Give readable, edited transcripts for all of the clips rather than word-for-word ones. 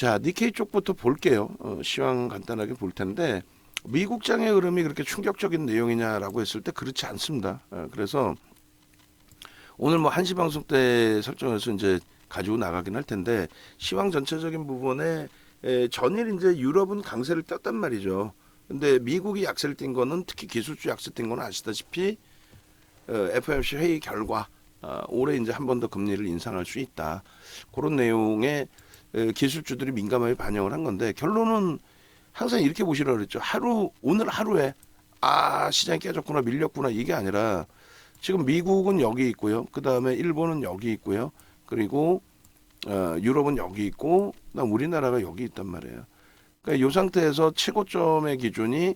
자, 니케이 쪽부터 볼게요. 시황 간단하게 볼 텐데 미국장의 흐름이 그렇게 충격적인 내용이냐라고 했을 때 그렇지 않습니다. 그래서 오늘 뭐 1시 방송 때 설정해서 이제 가지고 나가긴 할 텐데 시황 전체적인 부분에 전일 이제 유럽은 강세를 떴단 말이죠. 근데 미국이 약세를 띈 거는 특히 기술주 약세 띈 거는 아시다시피 FOMC 회의 결과 올해 이제 한 번 더 금리를 인상할 수 있다. 그런 내용의 기술주들이 민감하게 반영을 한 건데 결론은 항상 이렇게 보시라고 그랬죠. 오늘 하루에 시장이 깨졌구나 밀렸구나 이게 아니라 지금 미국은 여기 있고요. 그 다음에 일본은 여기 있고요. 그리고 유럽은 여기 있고 그다음 우리나라가 여기 있단 말이에요. 그러니까 이 상태에서 최고점의 기준이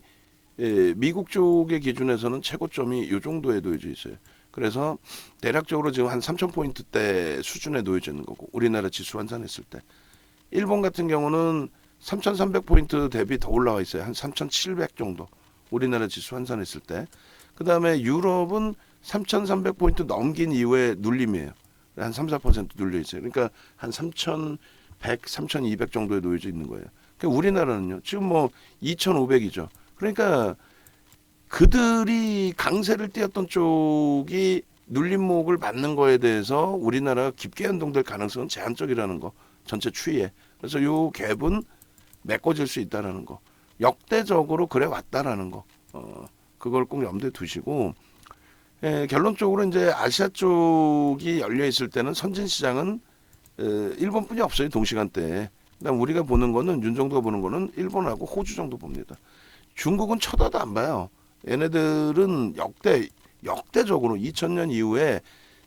미국 쪽의 기준에서는 최고점이 이 정도에 놓여져 있어요. 그래서 대략적으로 지금 한 3,000포인트대 수준에 놓여져 있는 거고 우리나라 지수 환산했을 때 일본 같은 경우는 3,300포인트 대비 더 올라와 있어요. 한 3,700 정도 우리나라 지수 환산했을 때. 그 다음에 유럽은 3,300포인트 넘긴 이후에 눌림이에요. 한 3, 4% 눌려 있어요. 그러니까 한 3,100, 3,200 정도에 놓여져 있는 거예요. 그러니까 우리나라는요. 지금 뭐 2,500이죠. 그러니까 그들이 강세를 띄었던 쪽이 눌림목을 맞는 거에 대해서 우리나라가 깊게 연동될 가능성은 제한적이라는 거. 전체 추이에. 그래서 요 갭은 메꿔질 수 있다라는 거. 역대적으로 그래 왔다라는 거. 그걸 꼭 염두에 두시고 결론적으로 이제 아시아 쪽이 열려 있을 때는 선진 시장은 일본뿐이 없어요. 동시간대에. 그다음 우리가 보는 거는 윤정도가 보는 거는 일본하고 호주 정도 봅니다. 중국은 쳐다도 안 봐요. 얘네들은 역대적으로 2000년 이후에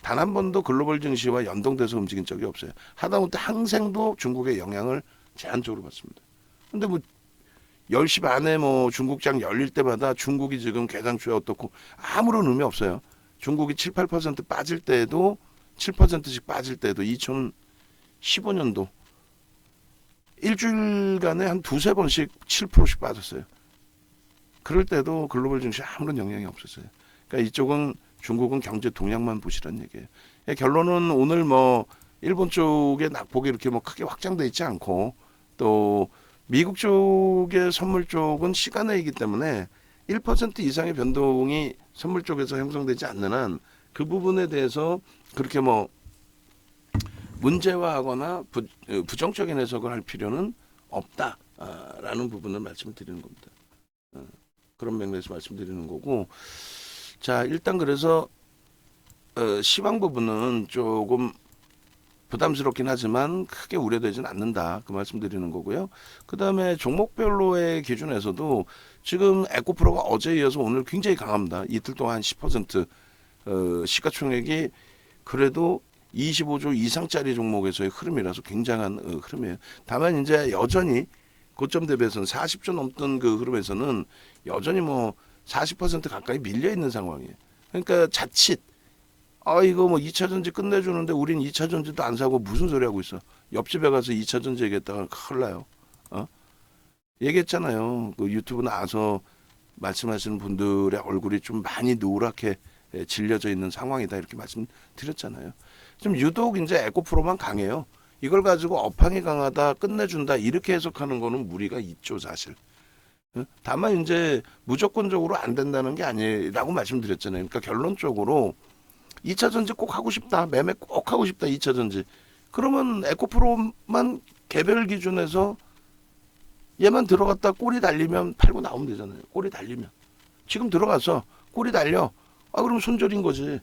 단 한 번도 글로벌 증시와 연동돼서 움직인 적이 없어요. 하다못해 항생도 중국의 영향을 제한적으로 받습니다. 근데 뭐 10시 반에 뭐 중국장 열릴 때마다 중국이 지금 개장추에 어떻고 아무런 의미 없어요. 중국이 7, 8% 빠질 때에도 7%씩 빠질 때도 2015년도 일주일간에 한 두세 번씩 7%씩 빠졌어요. 그럴 때도 글로벌 증시에 아무런 영향이 없었어요. 그러니까 이쪽은 중국은 경제 동향만 보시라는 얘기예요. 결론은 오늘 뭐 일본 쪽의 낙폭이 이렇게 뭐 크게 확장돼 있지 않고 또 미국 쪽의 선물 쪽은 시간외이기 때문에 1% 이상의 변동이 선물 쪽에서 형성되지 않는 한 그 부분에 대해서 그렇게 뭐 문제화하거나 부정적인 해석을 할 필요는 없다라는 부분을 말씀을 드리는 겁니다. 그런 맥락에서 말씀드리는 거고 자 일단 그래서 시황 부분은 조금 부담스럽긴 하지만 크게 우려되지는 않는다 그 말씀드리는 거고요. 그 다음에 종목별로의 기준에서도 지금 에코프로가 어제에 이어서 오늘 굉장히 강합니다. 이틀 동안 한 10% 시가총액이 그래도 25조 이상짜리 종목에서의 흐름이라서 굉장한 흐름이에요. 다만 이제 여전히 고점 대비해서는 40조 넘던 그 흐름에서는 여전히 뭐 40% 가까이 밀려 있는 상황이에요. 그러니까 자칫 이거 뭐 2차 전지 끝내주는데 우린 2차 전지도 안 사고 무슨 소리 하고 있어. 옆집에 가서 2차 전지 얘기했다가 큰일 나요. 얘기했잖아요. 그 유튜브 나와서 말씀하시는 분들의 얼굴이 좀 많이 노랗게 질려져 있는 상황이다 이렇게 말씀드렸잖아요. 좀 유독 이제 에코프로만 강해요. 이걸 가지고 업황이 강하다 끝내준다 이렇게 해석하는 거는 무리가 있죠 사실. 다만 이제 무조건적으로 안 된다는 게 아니라고 말씀드렸잖아요. 그러니까 결론적으로 2차 전지 꼭 하고 싶다. 매매 꼭 하고 싶다. 2차 전지. 그러면 에코프로만 개별 기준에서 얘만 들어갔다 꼬리 달리면 팔고 나오면 되잖아요. 꼬리 달리면. 지금 들어가서 꼬리 달려. 그럼 손절인 거지.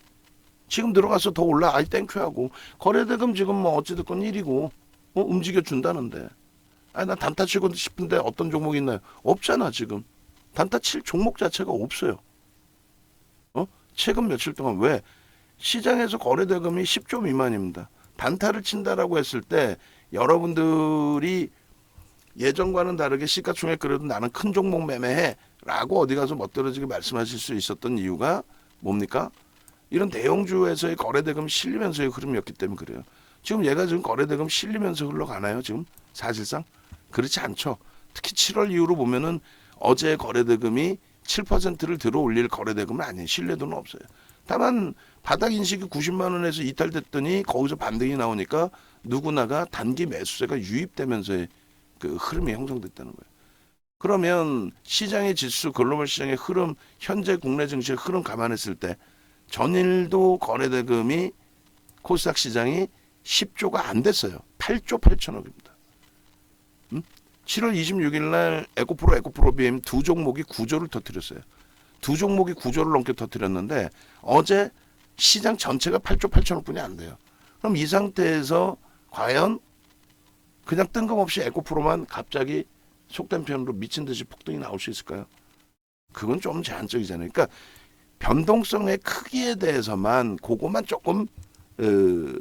지금 들어가서 더 올라. 땡큐 하고. 거래대금 지금 뭐 어찌됐건 1이고 움직여 준다는데. 나 단타 치고 싶은데 어떤 종목이 있나요? 없잖아 지금. 단타 칠 종목 자체가 없어요. 최근 며칠 동안 왜? 시장에서 거래대금이 10조 미만입니다. 단타를 친다라고 했을 때 여러분들이 예전과는 다르게 시가총액 그래도 나는 큰 종목 매매해 라고 어디 가서 멋들어지게 말씀하실 수 있었던 이유가 뭡니까? 이런 대형주에서의 거래대금 실리면서의 흐름이었기 때문에 그래요. 지금 얘가 지금 거래대금 실리면서 흘러가나요? 지금 사실상? 그렇지 않죠. 특히 7월 이후로 보면은 어제 거래대금이 7%를 들어 올릴 거래대금은 아니에요. 신뢰도는 없어요. 다만 바닥 인식이 90만 원에서 이탈됐더니 거기서 반등이 나오니까 누구나가 단기 매수세가 유입되면서의 그 흐름이 형성됐다는 거예요. 그러면 시장의 지수, 글로벌 시장의 흐름, 현재 국내 증시의 흐름 감안했을 때 전일도 거래대금이 코스닥 시장이 10조가 안 됐어요. 8조 8천억입니다. 7월 26일 날 에코프로 BM 두 종목이 9조를 터뜨렸어요. 두 종목이 9조를 넘게 터뜨렸는데 어제 시장 전체가 8조 8천억 뿐이 안 돼요. 그럼 이 상태에서 과연 그냥 뜬금없이 에코프로만 갑자기 속된 표현으로 미친 듯이 폭등이 나올 수 있을까요? 그건 좀 제한적이잖아요. 그러니까 변동성의 크기에 대해서만 그거만 조금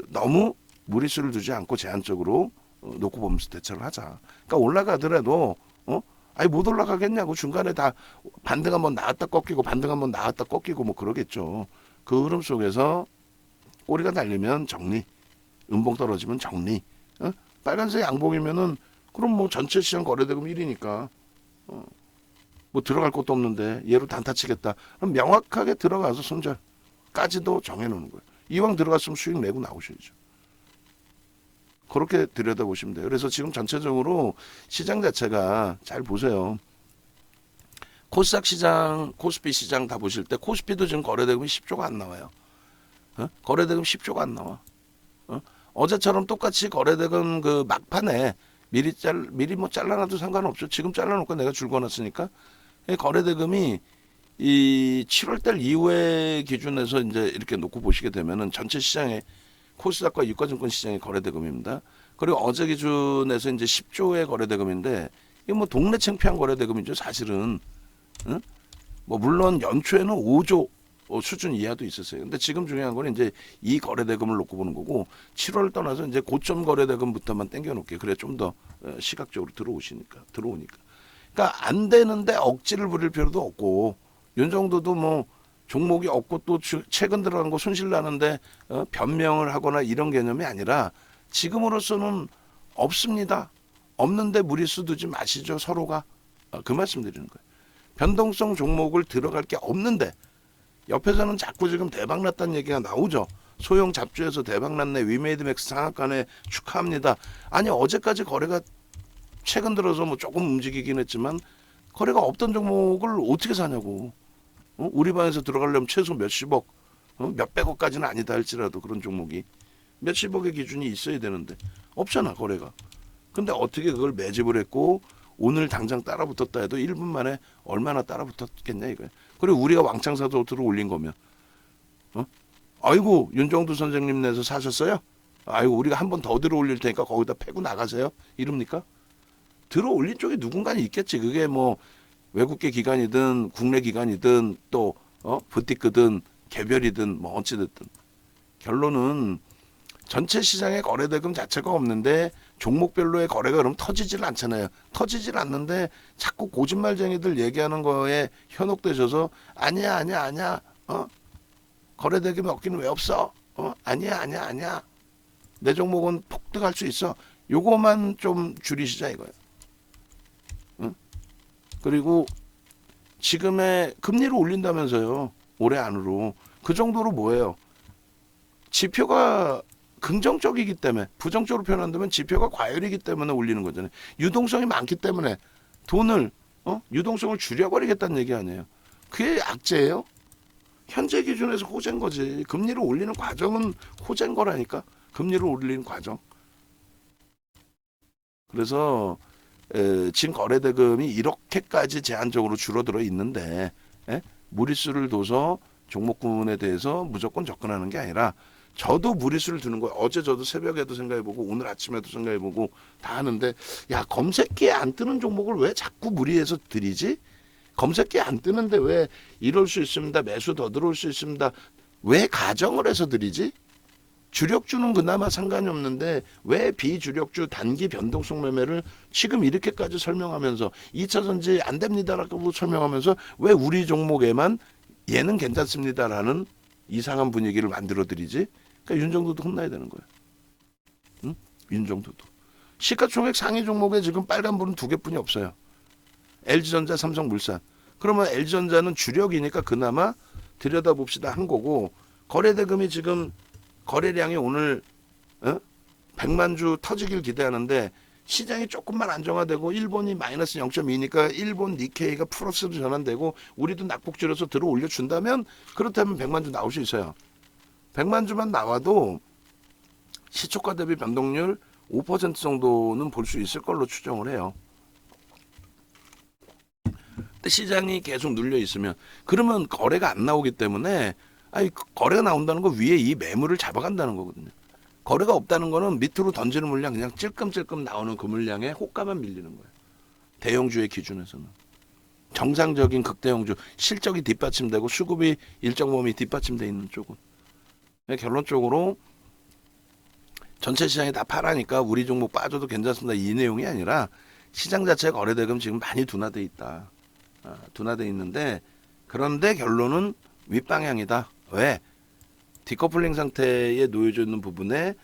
너무 무리수를 두지 않고 제한적으로 놓고 보면서 대처를 하자. 그러니까 올라가더라도 아니 못 올라가겠냐고 중간에 다 반등 한번 나왔다 꺾이고 반등 한번 나왔다 꺾이고 뭐 그러겠죠. 그 흐름 속에서 꼬리가 달리면 정리, 음봉 떨어지면 정리. 빨간색 양봉이면은 그럼 뭐 전체 시장 거래대금 1위니까 뭐 들어갈 것도 없는데 얘로 단타 치겠다. 그럼 명확하게 들어가서 손절까지도 정해놓는 거예요. 이왕 들어갔으면 수익 내고 나오셔야죠. 그렇게 들여다보시면 돼요. 그래서 지금 전체적으로 시장 자체가 잘 보세요. 코스닥 시장, 코스피 시장 다 보실 때 코스피도 지금 거래대금이 10조가 안 나와요. 거래대금 10조가 안 나와. 어제처럼 똑같이 거래대금 그 막판에 미리 뭐 잘라놔도 상관없죠. 지금 잘라놓고 내가 줄거놨으니까 거래대금이 이 7월달 이후에 기준에서 이제 이렇게 놓고 보시게 되면은 전체 시장의 코스닥과 유가증권 시장의 거래대금입니다. 그리고 어제 기준에서 이제 10조의 거래대금인데 이게 뭐 동네 창피한 거래대금이죠. 사실은 뭐 물론 연초에는 5조 수준 이하도 있었어요. 근데 지금 중요한 거는 이제 이 거래대금을 놓고 보는 거고 7월 떠나서 이제 고점 거래대금부터만 땡겨 놓게 그래 좀 더 시각적으로 들어오니까. 그러니까 안 되는데 억지를 부릴 필요도 없고 이 정도도 뭐 종목이 없고 또 최근 들어간 거 손실 나는데 변명을 하거나 이런 개념이 아니라 지금으로서는 없습니다. 없는데 무리수 두지 마시죠. 서로가. 그 말씀 드리는 거예요. 변동성 종목을 들어갈 게 없는데 옆에서는 자꾸 지금 대박났다는 얘기가 나오죠. 소형 잡주에서 대박났네. 위메이드맥스 상한가네. 축하합니다. 아니 어제까지 거래가 최근 들어서 뭐 조금 움직이긴 했지만 거래가 없던 종목을 어떻게 사냐고. 우리 방에서 들어가려면 최소 몇십억, 몇백억까지는 아니다 할지라도 그런 종목이 몇십억의 기준이 있어야 되는데 없잖아 거래가. 근데 어떻게 그걸 매집을 했고 오늘 당장 따라붙었다 해도 1분 만에 얼마나 따라붙었겠냐 이거야. 그리고 우리가 왕창 사서 들어 올린 거면 아이고 윤정두 선생님 내서 사셨어요? 아이고 우리가 한 번 더 들어 올릴 테니까 거기다 패고 나가세요? 이럽니까? 들어 올린 쪽에 누군가는 있겠지. 그게 뭐 외국계 기관이든 국내 기관이든 또 부티크든 개별이든 뭐 어찌됐든 결론은 전체 시장의 거래대금 자체가 없는데 종목별로의 거래가 그럼 터지질 않잖아요. 터지질 않는데 자꾸 거짓말쟁이들 얘기하는 거에 현혹되셔서 아니야 거래대금이 없기는 왜 없어? 아니야 내 종목은 폭등할 수 있어. 요거만 좀 줄이시자 이거예요. 그리고 지금의 금리를 올린다면서요. 올해 안으로. 그 정도로 뭐예요? 지표가 긍정적이기 때문에 부정적으로 표현한다면 지표가 과열이기 때문에 올리는 거잖아요. 유동성이 많기 때문에 돈을 유동성을 줄여버리겠다는 얘기 아니에요. 그게 악재예요. 현재 기준에서 호재인 거지. 금리를 올리는 과정은 호재인 거라니까. 금리를 올리는 과정. 그래서 지금 거래대금이 이렇게까지 제한적으로 줄어들어 있는데 무리수를 둬서 종목군에 대해서 무조건 접근하는 게 아니라 저도 무리수를 두는 거예요. 어제 저도 새벽에도 생각해보고 오늘 아침에도 생각해보고 다 하는데 야 검색기에 안 뜨는 종목을 왜 자꾸 무리해서 들이지? 검색기에 안 뜨는데 왜 이럴 수 있습니다. 매수 더 들어올 수 있습니다. 왜 가정을 해서 들이지? 주력주는 그나마 상관이 없는데 왜 비주력주 단기 변동성 매매를 지금 이렇게까지 설명하면서 2차전지 안 됩니다라고 설명하면서 왜 우리 종목에만 얘는 괜찮습니다라는 이상한 분위기를 만들어드리지? 그러니까 윤정도도 혼나야 되는 거예요. 응? 윤정도도. 시가총액 상위 종목에 지금 빨간불은 2개뿐이 없어요. LG전자, 삼성물산. 그러면 LG전자는 주력이니까 그나마 들여다봅시다 한 거고 거래대금이 지금 거래량이 오늘 100만 주 터지길 기대하는데 시장이 조금만 안정화되고 일본이 마이너스 0.2니까 일본 니케이가 플러스로 전환되고 우리도 낙폭줄여서 들어 올려준다면 그렇다면 100만 주 나올 수 있어요. 100만 주만 나와도 시초가 대비 변동률 5% 정도는 볼 수 있을 걸로 추정을 해요. 근데 시장이 계속 눌려 있으면 그러면 거래가 안 나오기 때문에 아니 거래가 나온다는 거 위에 이 매물을 잡아간다는 거거든요. 거래가 없다는 거는 밑으로 던지는 물량 그냥 찔끔찔끔 나오는 그 물량에 호가만 밀리는 거예요. 대형주의 기준에서는. 정상적인 극대형주 실적이 뒷받침되고 수급이 일정 범위 뒷받침돼 있는 쪽은. 결론적으로 전체 시장이 다 파라니까 우리 종목 빠져도 괜찮습니다. 이 내용이 아니라 시장 자체 거래 대금 지금 많이 둔화돼 있다. 둔화돼 있는데 그런데 결론은 윗방향이다. 왜? 디커플링 상태에 놓여져 있는 부분에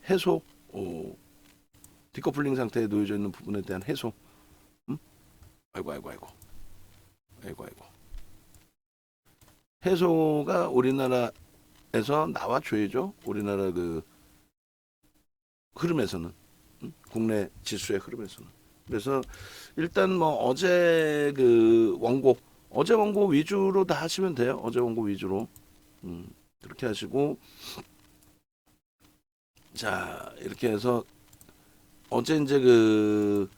해소, 디커플링 상태에 놓여져 있는 부분에 대한 해소. 아이고. 해소가 우리나라에서 나와줘야죠. 우리나라 그 흐름에서는, 국내 지수의 흐름에서는. 그래서 일단 뭐 어제 원고 위주로 다 하시면 돼요. 어제 원고 위주로. 그렇게 하시고 자 이렇게 해서 어제 이제 그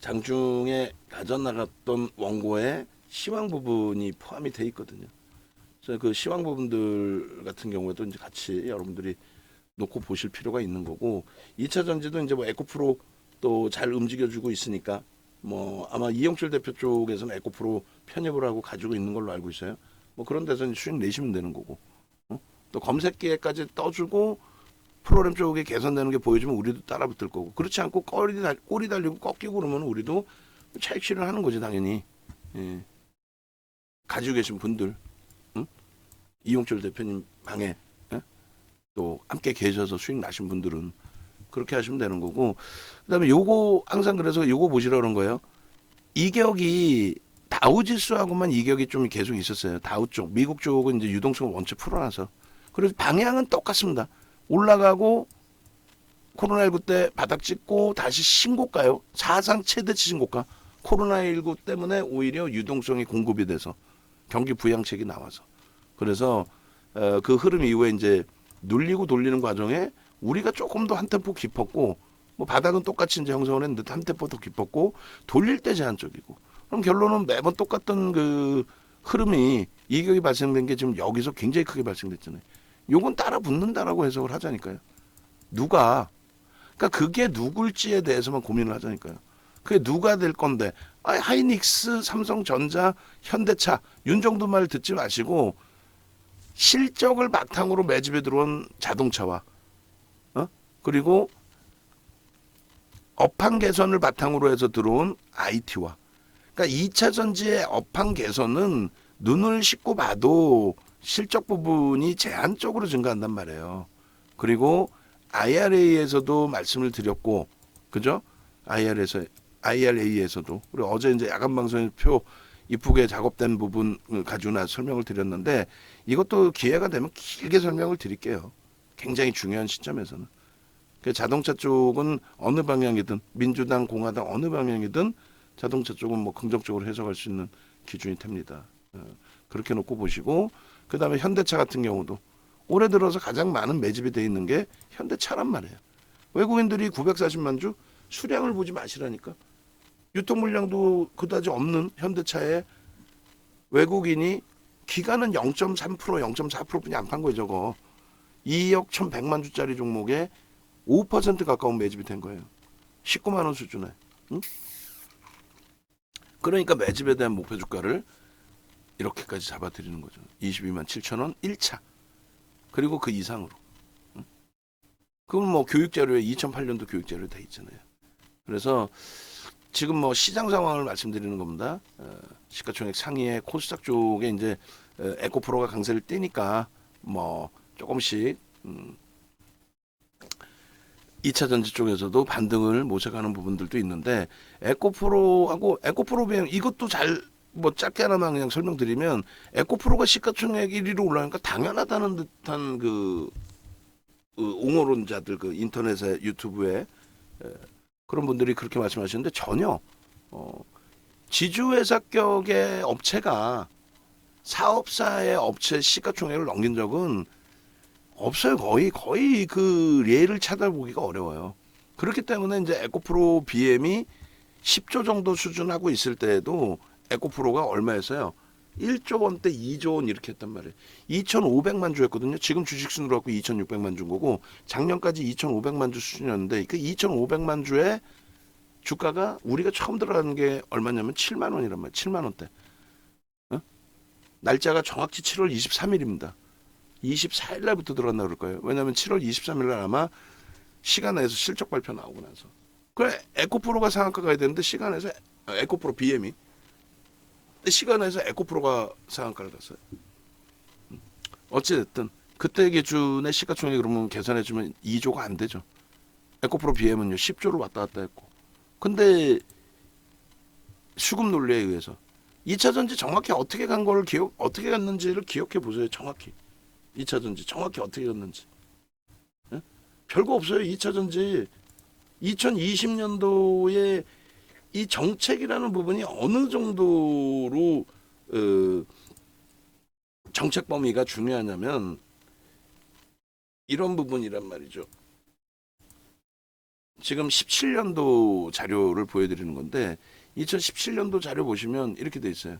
장중에 가져 나갔던 원고에 시황 부분이 포함이 돼 있거든요. 그래서 그 시황 부분들 같은 경우에도 이제 같이 여러분들이 놓고 보실 필요가 있는 거고 2차 전지도 이제 뭐 에코프로 또 잘 움직여주고 있으니까 뭐 아마 이영철 대표 쪽에서는 에코프로 편입을 하고 가지고 있는 걸로 알고 있어요. 뭐 그런 데서 수익 내시면 되는 거고. 또 검색기에까지 떠주고 프로그램 쪽에 개선되는 게 보여주면 우리도 따라 붙을 거고 그렇지 않고 꼬리 달리고 꺾이고 그러면 우리도 차익 실현하는 거지 당연히. 예. 가지고 계신 분들 이용철 대표님 방에 또 함께 계셔서 수익 나신 분들은 그렇게 하시면 되는 거고 그다음에 요거 항상 그래서 요거 보시라 그런 거예요. 이격이 다우지수하고만 이격이 좀 계속 있었어요. 다우 쪽 미국 쪽은 이제 유동성을 원체 풀어놔서 그래서 방향은 똑같습니다. 올라가고 코로나19 때 바닥 찍고 다시 신고가요. 사상 최대치 신고가. 코로나19 때문에 오히려 유동성이 공급이 돼서 경기 부양책이 나와서 그래서 그 흐름 이후에 이제 눌리고 돌리는 과정에 우리가 조금 더 한 템포 깊었고 뭐 바닥은 똑같이 이제 형성을 했는데 한 템포 더 깊었고 돌릴 때 제한적이고 그럼 결론은 매번 똑같던 그 흐름이 이격이 발생된 게 지금 여기서 굉장히 크게 발생됐잖아요. 요건 따라 붙는다라고 해석을 하자니까요. 누가 그러니까 그게 누굴지에 대해서만 고민을 하자니까요. 그게 누가 될 건데 하이닉스, 삼성전자, 현대차 윤정도 말 듣지 마시고 실적을 바탕으로 매집에 들어온 자동차와 그리고 업황 개선을 바탕으로 해서 들어온 IT와 그러니까 2차 전지의 업황 개선은 눈을 씻고 봐도 실적 부분이 제한적으로 증가한단 말이에요. 그리고 IRA에서도 말씀을 드렸고, 그죠? IRA에서도 그리고 어제 이제 야간 방송에 표 이쁘게 작업된 부분 가지고 나서 설명을 드렸는데 이것도 기회가 되면 길게 설명을 드릴게요. 굉장히 중요한 시점에서는. 그 자동차 쪽은 어느 방향이든 민주당, 공화당 어느 방향이든 자동차 쪽은 뭐 긍정적으로 해석할 수 있는 기준이 됩니다. 그렇게 놓고 보시고 그 다음에 현대차 같은 경우도 올해 들어서 가장 많은 매집이 돼 있는 게 현대차란 말이에요. 외국인들이 940만 주 수량을 보지 마시라니까. 유통 물량도 그다지 없는 현대차에 외국인이 기간은 0.3%, 0.4%뿐이 안 판 거예요. 저거 2억 1,100만 주짜리 종목에 5% 가까운 매집이 된 거예요. 19만 원 수준에. 응? 그러니까 매집에 대한 목표 주가를 이렇게까지 잡아드리는 거죠. 22만 7천 원 1차. 그리고 그 이상으로. 응? 그건 뭐 교육자료에 2008년도 교육자료에 돼 있잖아요. 그래서 지금 뭐 시장 상황을 말씀드리는 겁니다. 시가총액 상위에 코스닥 쪽에 이제 에코프로가 강세를 띄니까 뭐 조금씩 2차 전지 쪽에서도 반등을 모색하는 부분들도 있는데 에코프로하고 에코프로 비행 이것도 잘 뭐 짧게 하나만 그냥 설명드리면 에코프로가 시가총액 1위로 올라가니까 당연하다는 듯한 그 옹호론자들 그 인터넷에 유튜브에 그런 분들이 그렇게 말씀하시는데 전혀 지주회사격의 업체가 사업사의 업체 시가총액을 넘긴 적은 없어요. 거의 그 예를 찾아보기가 어려워요. 그렇기 때문에 이제 에코프로 BM이 10조 정도 수준하고 있을 때에도 에코프로가 얼마였어요? 1조 원대 2조 원 이렇게 했단 말이에요. 2,500만 주였거든요. 지금 주식순으로 갖고 2,600만 준 거고 작년까지 2,500만 주 수준이었는데 그 2,500만 주의 주가가 우리가 처음 들어가는 게 얼마냐면 7만 원이란 말이에요. 7만 원대. 어? 날짜가 정확히 7월 23일입니다. 24일 날부터 들어갔나 그럴 거예요. 왜냐하면 7월 23일 날 아마 시간에서 실적 발표 나오고 나서. 그래 에코프로가 상한가 가야 되는데 시간에서 에코프로 BM이 시간에서 에코프로가 상한가를 갔어요. 어찌됐든 그때 기준의 시가총액 그러면 계산해주면 2조가 안 되죠. 에코프로 BM은요 10조로 왔다 갔다 했고. 근데 수급 논리에 의해서 2차전지 정확히 어떻게 간 걸 어떻게 갔는지를 기억해 보세요. 정확히 2차전지 정확히 어떻게 갔는지. 예? 별거 없어요. 2차전지 2020년도에 이 정책이라는 부분이 어느 정도로 정책 범위가 중요하냐면 이런 부분이란 말이죠. 지금 17년도 자료를 보여드리는 건데 2017년도 자료 보시면 이렇게 돼 있어요.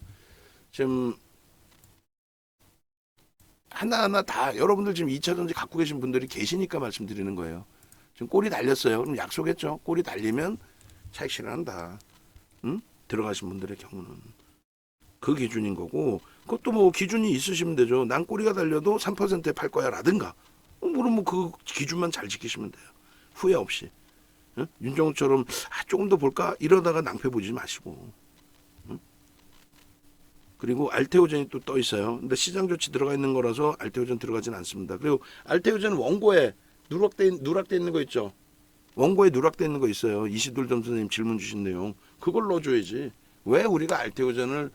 지금 하나하나 다 여러분들 지금 2차전지 갖고 계신 분들이 계시니까 말씀드리는 거예요. 지금 꼬리 달렸어요. 그럼 약속했죠. 꼬리 달리면 차익 실현한다. 응? 들어가신 분들의 경우는 그 기준인 거고 그것도 뭐 기준이 있으시면 되죠. 난 꼬리가 달려도 3%에 팔 거야 라든가. 그럼 뭐 그 기준만 잘 지키시면 돼요. 후회 없이. 응? 윤정우처럼 조금 더 볼까 이러다가 낭패 보지 마시고. 응? 그리고 알테오젠이 또 떠 있어요. 근데 시장 조치 들어가 있는 거라서 알테오젠 들어가진 않습니다. 그리고 알테오젠 원고에 누락돼 있는 거 있죠. 원고에 누락돼 있는 거 있어요. 이시돌 점 선생님 질문 주신 내용. 그걸 넣어줘야지. 왜 우리가 알테오젠을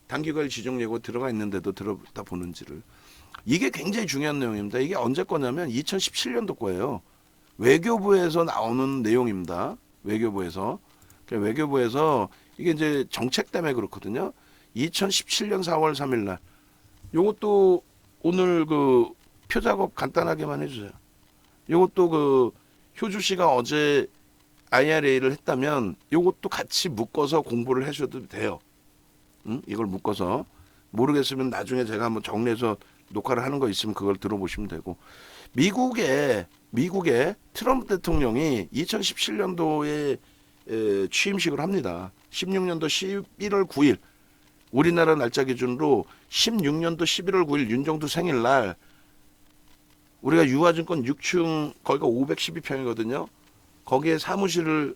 단기간 지정 예고 들어가 있는데도 들어다 보는지를. 이게 굉장히 중요한 내용입니다. 이게 언제 거냐면 2017년도 거예요. 외교부에서 나오는 내용입니다. 외교부에서 이게 이제 정책 때문에 그렇거든요. 2017년 4월 3일 날. 요것도 오늘 그 표 작업 간단하게만 해주세요. 요것도 그 효주 씨가 어제 IRA를 했다면 요것도 같이 묶어서 공부를 해주셔도 돼요. 응? 이걸 묶어서 모르겠으면 나중에 제가 한번 정리해서 녹화를 하는 거 있으면 그걸 들어보시면 되고. 미국의 트럼프 대통령이 2017년도에 취임식을 합니다. 16년도 11월 9일 우리나라 날짜 기준으로 16년도 11월 9일 윤정두 생일날 우리가 유화증권 6층 거기가 512평이거든요. 거기에 사무실을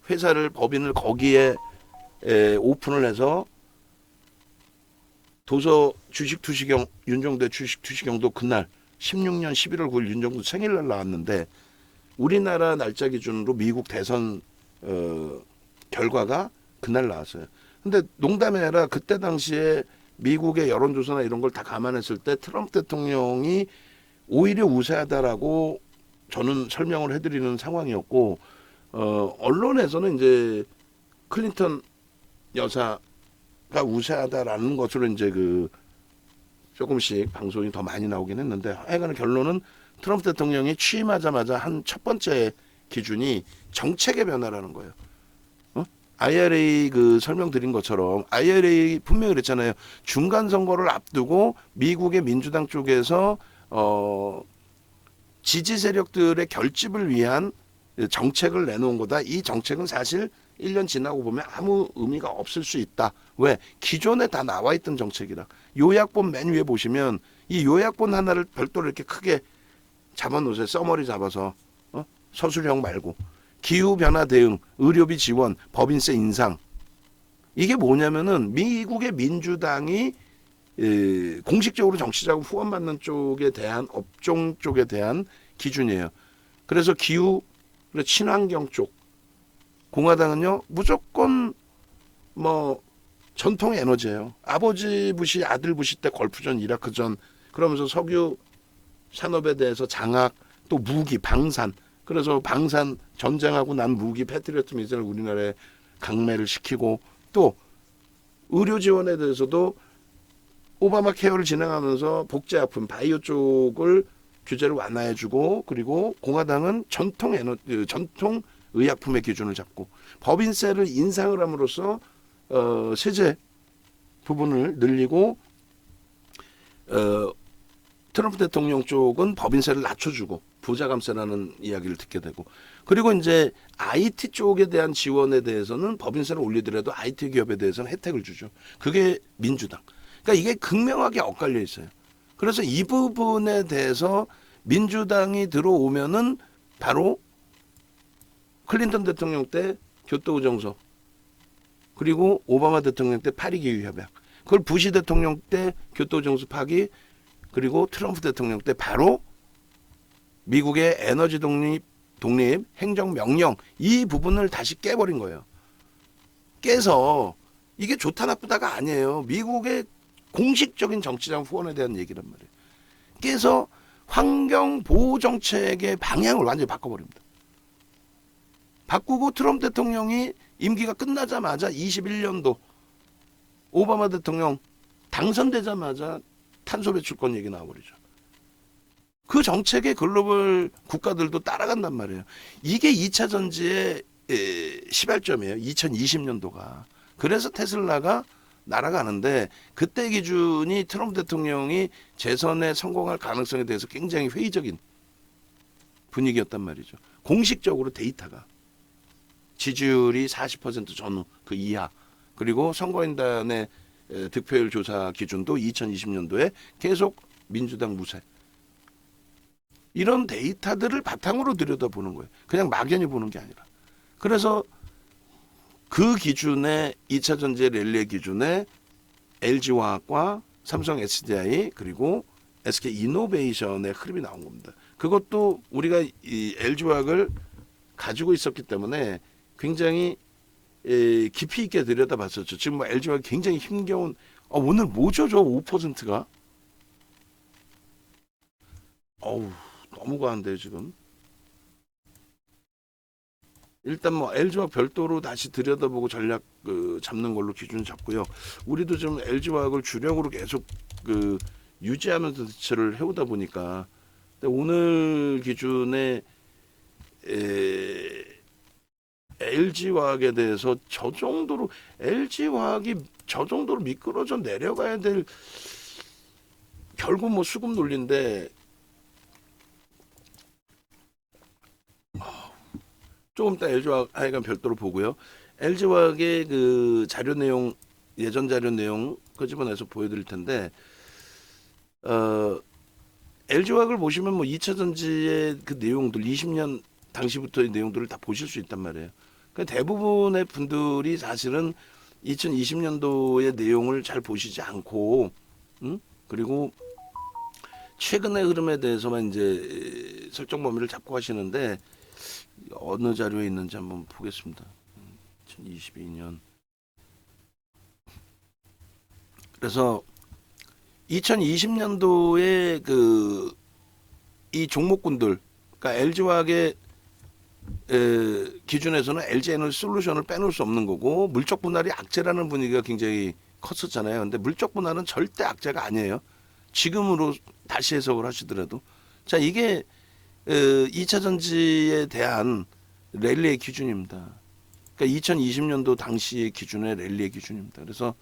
회사를 법인을 거기에 오픈을 해서 도서 주식 투시경 윤정두의 주식 투시경도 그날 16년 11월 9일 윤정두 생일날 나왔는데 우리나라 날짜 기준으로 미국 대선 결과가 그날 나왔어요. 근데 농담이 아니라 그때 당시에 미국의 여론조사나 이런 걸 다 감안했을 때 트럼프 대통령이 오히려 우세하다라고 저는 설명을 해드리는 상황이었고 언론에서는 이제 클린턴 여사가 우세하다라는 것으로 이제 그 조금씩 방송이 더 많이 나오긴 했는데 하여간 결론은 트럼프 대통령이 취임하자마자 한 첫 번째 기준이 정책의 변화라는 거예요. IRA 그 설명드린 것처럼 IRA 분명히 그랬잖아요. 중간 선거를 앞두고 미국의 민주당 쪽에서 지지 세력들의 결집을 위한 정책을 내놓은 거다. 이 정책은 사실 1년 지나고 보면 아무 의미가 없을 수 있다. 왜? 기존에 다 나와 있던 정책이라. 요약본 맨 위에 보시면 이 요약본 하나를 별도로 이렇게 크게 잡아놓으세요. 써머리 잡아서 서술형 말고. 기후변화 대응, 의료비 지원, 법인세 인상. 이게 뭐냐면은 미국의 민주당이 공식적으로 정치자금 후원받는 쪽에 대한 업종 쪽에 대한 기준이에요. 그래서 기후, 친환경 쪽. 공화당은요 무조건 뭐 전통 에너지예요. 아버지 부시, 아들 부시 때 걸프전, 이라크전 그러면서 석유 산업에 대해서 장악, 또 무기, 방산 그래서 방산 전쟁하고 난 무기 패트리어트 미사일을 우리나라에 강매를 시키고 또 의료 지원에 대해서도 오바마 케어를 진행하면서 복제약품 바이오 쪽을 규제를 완화해주고 그리고 공화당은 전통 의약품의 기준을 잡고 법인세를 인상을 함으로써 세제 부분을 늘리고 트럼프 대통령 쪽은 법인세를 낮춰주고 부자감세라는 이야기를 듣게 되고 그리고 이제 IT 쪽에 대한 지원에 대해서는 법인세를 올리더라도 IT 기업에 대해서는 혜택을 주죠. 그게 민주당. 그러니까 이게 극명하게 엇갈려 있어요. 그래서 이 부분에 대해서 민주당이 들어오면은 바로 클린턴 대통령 때 교토우정서 그리고 오바마 대통령 때 파리기후 협약 그걸 부시 대통령 때 교토우정서 파기 그리고 트럼프 대통령 때 바로 미국의 에너지 독립 행정명령 이 부분을 다시 깨버린 거예요. 깨서 이게 좋다 나쁘다가 아니에요. 미국의 공식적인 정치적 후원에 대한 얘기란 말이에요. 깨서 환경보호 정책의 방향을 완전히 바꿔버립니다. 바꾸고 트럼프 대통령이 임기가 끝나자마자 21년도 오바마 대통령 당선되자마자 탄소 배출권 얘기 나와버리죠. 그 정책에 글로벌 국가들도 따라간단 말이에요. 이게 2차 전지의 시발점이에요. 2020년도가. 그래서 테슬라가 날아가는데 그때 기준이 트럼프 대통령이 재선에 성공할 가능성에 대해서 굉장히 회의적인 분위기였단 말이죠. 공식적으로 데이터가 지지율이 40% 전후 그 이하 그리고 선거인단의 득표율 조사 기준도 2020년도에 계속 민주당 무세 이런 데이터들을 바탕으로 들여다보는 거예요. 그냥 막연히 보는 게 아니라. 그래서 그 기준에 2차 전지 랠리의 기준에 LG화학과 삼성 SDI 그리고 SK 이노베이션의 흐름이 나온 겁니다. 그것도 우리가 이 LG화학을 가지고 있었기 때문에 굉장히 깊이 있게 들여다봤었죠. 지금 뭐 LG화학이 굉장히 힘겨운 오늘 뭐죠? 저 5%가 너무 과한데요 지금. 일단 뭐 LG화학 별도로 다시 들여다보고 전략 잡는 걸로 기준 잡고요. 우리도 지금 LG화학을 주력으로 계속 유지하면서 대처를 해오다 보니까 오늘 기준에 LG화학에 대해서 저 정도로 LG화학이 저 정도로 미끄러져 내려가야 될 결국 뭐 수급 논리인데 조금 이따 LG화학 하여간 별도로 보고요. LG화학의 그 자료 내용 예전 자료 내용 끄집어내서 보여드릴 텐데 LG화학을 보시면 뭐 2차 전지의 그 내용들 20년 당시부터의 내용들을 다 보실 수 있단 말이에요. 그러니까 대부분의 분들이 사실은 2020년도의 내용을 잘 보시지 않고 그리고 최근의 흐름에 대해서만 이제 설정 범위를 잡고 하시는데 어느 자료에 있는지 한번 보겠습니다. 2022년. 그래서 2020년도에 이 종목군들, 그러니까 LG화학의 기준에서는 LG에너지 솔루션을 빼놓을 수 없는 거고 물적 분할이 악재라는 분위기가 굉장히 컸었잖아요. 근데 물적 분할은 절대 악재가 아니에요. 지금으로 다시 해석을 하시더라도 자 이게 2차 전지에 대한 랠리의 기준입니다. 그러니까 2020년도 당시의 기준의 랠리의 기준입니다. 그래서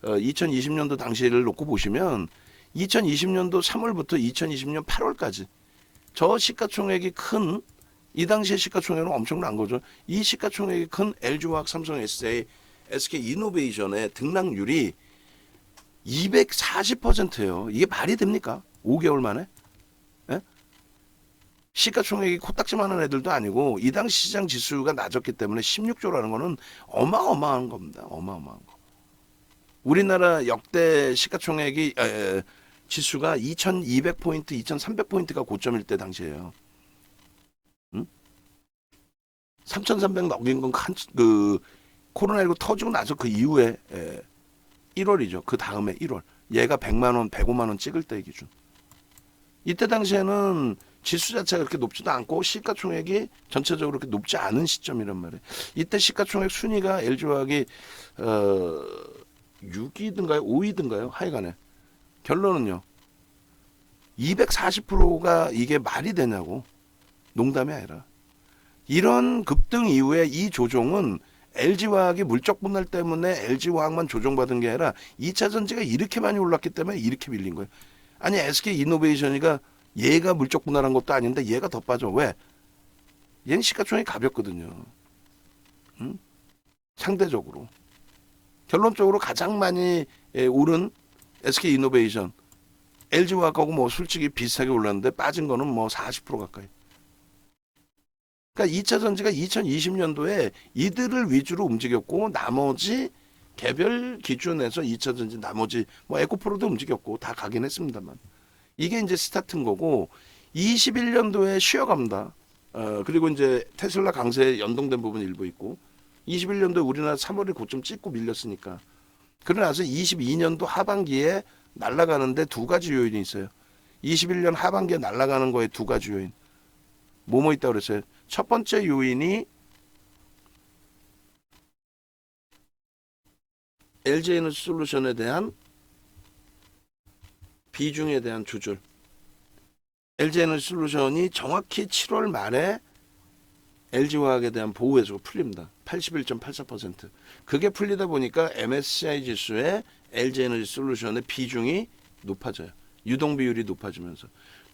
2020년도 당시를 놓고 보시면 2020년도 3월부터 2020년 8월까지 저 시가총액이 큰 이 당시의 시가총액은 엄청난 거죠. 이 시가총액이 큰 LG화학, 삼성 SA, SK 이노베이션의 등락률이 240%예요. 이게 말이 됩니까? 5개월 만에? 예? 시가총액이 코딱지만한 애들도 아니고 이 당시 시장 지수가 낮았기 때문에 16조라는 거는 어마어마한 겁니다. 어마어마한 거. 우리나라 역대 시가총액이 지수가 2200포인트, 2300포인트가 고점일 때 당시에요. 3300 넘긴 건 코로나19 터지고 나서 그 이후에 1월이죠. 그 다음에 1월. 얘가 100만 원, 105만 원 찍을 때 기준. 이때 당시에는 지수 자체가 그렇게 높지도 않고 시가총액이 전체적으로 그렇게 높지 않은 시점이란 말이에요. 이때 시가총액 순위가 LG화학이 6위든가요? 5위든가요? 하여간에 결론은요. 240%가 이게 말이 되냐고. 농담이 아니라. 이런 급등 이후에 이 조종은 LG화학이 물적 분할 때문에 LG화학만 조종받은 게 아니라 2차전지가 이렇게 많이 올랐기 때문에 이렇게 밀린 거예요. 아니 SK이노베이션이가 얘가 물적 분할한 것도 아닌데 얘가 더 빠져. 왜? 얘는 시가총액이 가볍거든요. 응? 상대적으로. 결론적으로 가장 많이 오른 SK이노베이션, LG화학하고 뭐 솔직히 비슷하게 올랐는데 빠진 거는 뭐 40% 가까이. 그러니까 2차 전지가 2020년도에 이들을 위주로 움직였고 나머지 개별 기준에서 2차 전지 나머지 뭐 에코프로도 움직였고 다 가긴 했습니다만 이게 이제 스타트인 거고 21년도에 쉬어갑니다. 그리고 이제 테슬라 강세에 연동된 부분이 일부 있고 21년도에 우리나라 3월에 고점 찍고 밀렸으니까 그러고 나서 22년도 하반기에 날아가는데 두 가지 요인이 있어요. 21년 하반기에 날아가는 거에 두 가지 요인. 뭐뭐 있다고 그랬어요. 첫 번째 요인이 LG에너지솔루션에 대한 비중에 대한 조절. LG에너지솔루션이 정확히 7월 말에 LG화학에 대한 보호해주고 풀립니다. 81.84%. 그게 풀리다 보니까 MSCI 지수에 LG에너지솔루션의 비중이 높아져요. 유동 비율이 높아지면서.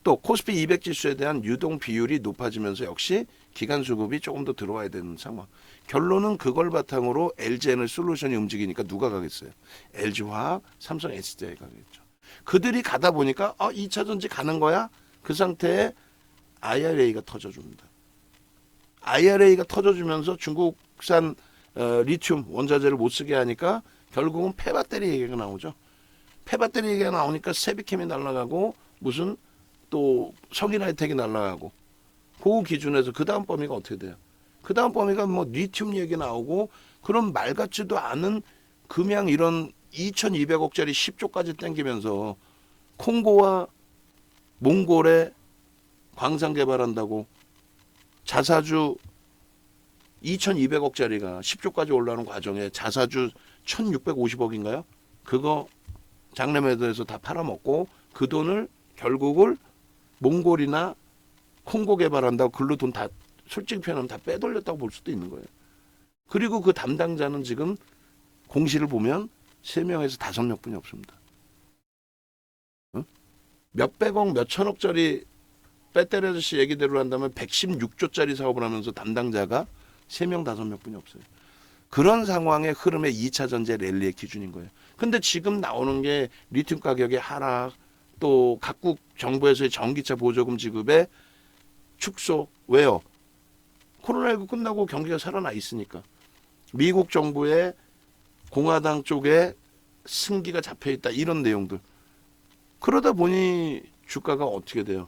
또 코스피 200 지수에 대한 유동 비율이 높아지면서 역시 기관 수급이 조금 더 들어와야 되는 상황. 결론은 그걸 바탕으로 LG에너지솔루션이 움직이니까 누가 가겠어요? LG화학, 삼성 SDI 가겠죠. 그들이 가다 보니까 2차 전지 가는 거야? 그 상태에 IRA가 터져줍니다. IRA가 터져주면서 중국산 리튬 원자재를 못 쓰게 하니까 결국은 폐배터리 얘기가 나오죠. 폐배터리 얘기가 나오니까 세비캠이 날아가고 무슨 또 석유하이텍이 날아가고 그 기준에서 그 다음 범위가 어떻게 돼요? 그 다음 범위가 뭐 리튬 얘기 나오고 그런 말 같지도 않은 금양 이런 2200억짜리 10조까지 땡기면서 콩고와 몽골에 광산 개발한다고 자사주 2200억짜리가 10조까지 올라오는 과정에 자사주 1650억인가요? 그거 장래매도에서 다 팔아먹고 그 돈을 결국을 몽골이나 콩고 개발한다고 글로 돈 다 솔직히 표현하면 다 빼돌렸다고 볼 수도 있는 거예요. 그리고 그 담당자는 지금 공시를 보면 3명에서 5명뿐이 없습니다. 응? 몇백억 몇천억짜리 배터리 아저씨 얘기대로 한다면 116조짜리 사업을 하면서 담당자가 3명 5명뿐이 없어요. 그런 상황의 흐름의 2차 전지 랠리의 기준인 거예요. 근데 지금 나오는 게 리튬 가격의 하락, 또 각국 정부에서의 전기차 보조금 지급의 축소. 왜요? 코로나19 끝나고 경기가 살아나 있으니까. 미국 정부의 공화당 쪽에 승기가 잡혀있다. 이런 내용들. 그러다 보니 주가가 어떻게 돼요?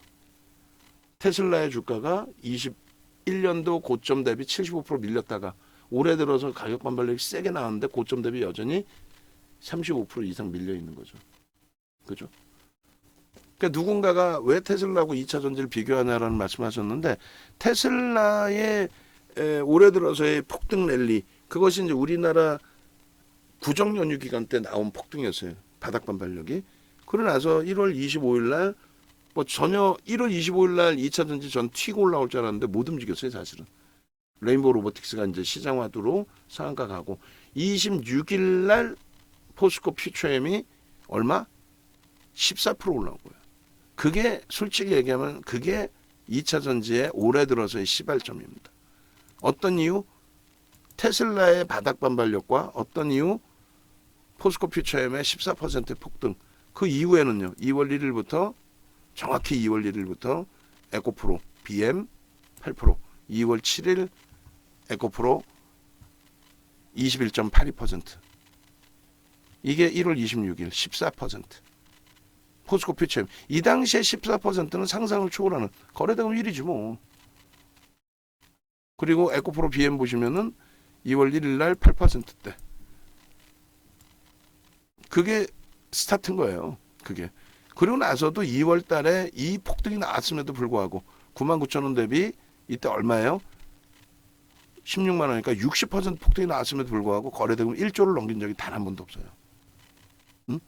테슬라의 주가가 21년도 고점 대비 75% 밀렸다가 올해 들어서 가격 반발력이 세게 나왔는데 고점 대비 여전히 35% 이상 밀려 있는 거죠. 그죠? 그러니까 누군가가 왜 테슬라하고 2차 전지를 비교하냐라는 말씀하셨는데 테슬라의 올해 들어서의 폭등 랠리 그것이 이제 우리나라 구정 연휴 기간 때 나온 폭등이었어요. 바닥 반발력이. 그러고 나서 1월 25일 날 뭐 전혀 1월 25일 날 2차 전지 전 튀고 올라올 줄 알았는데 못 움직였어요, 사실은. 레인보우 로보틱스가 이제 시장화두로 상한가 가고 26일 날 포스코 퓨처엠이 얼마? 14% 올라온 거예요. 그게 솔직히 얘기하면 그게 2차 전지의 올해 들어서의 시발점입니다. 어떤 이유? 테슬라의 바닥 반발력과 어떤 이유? 포스코 퓨처엠의 14% 폭등. 그 이후에는요. 2월 1일부터 정확히 2월 1일부터 에코프로 BM 8%, 2월 7일 에코프로 21.82%. 이게 1월 26일 14%. 포스코 퓨처엠. 이 당시에 14%는 상상을 초월하는 거래대금 1위지 뭐. 그리고 에코프로 BM 보시면은 2월 1일 날 8%대. 그게 스타트인 거예요. 그게. 그리고 나서도 2월 달에 이 폭등이 나왔음에도 불구하고 99,000원 대비 이때 얼마예요? 16만 원이니까 60% 폭등이 나왔음에도 불구하고 거래대금 1조를 넘긴 적이 단 한 번도 없어요. 응?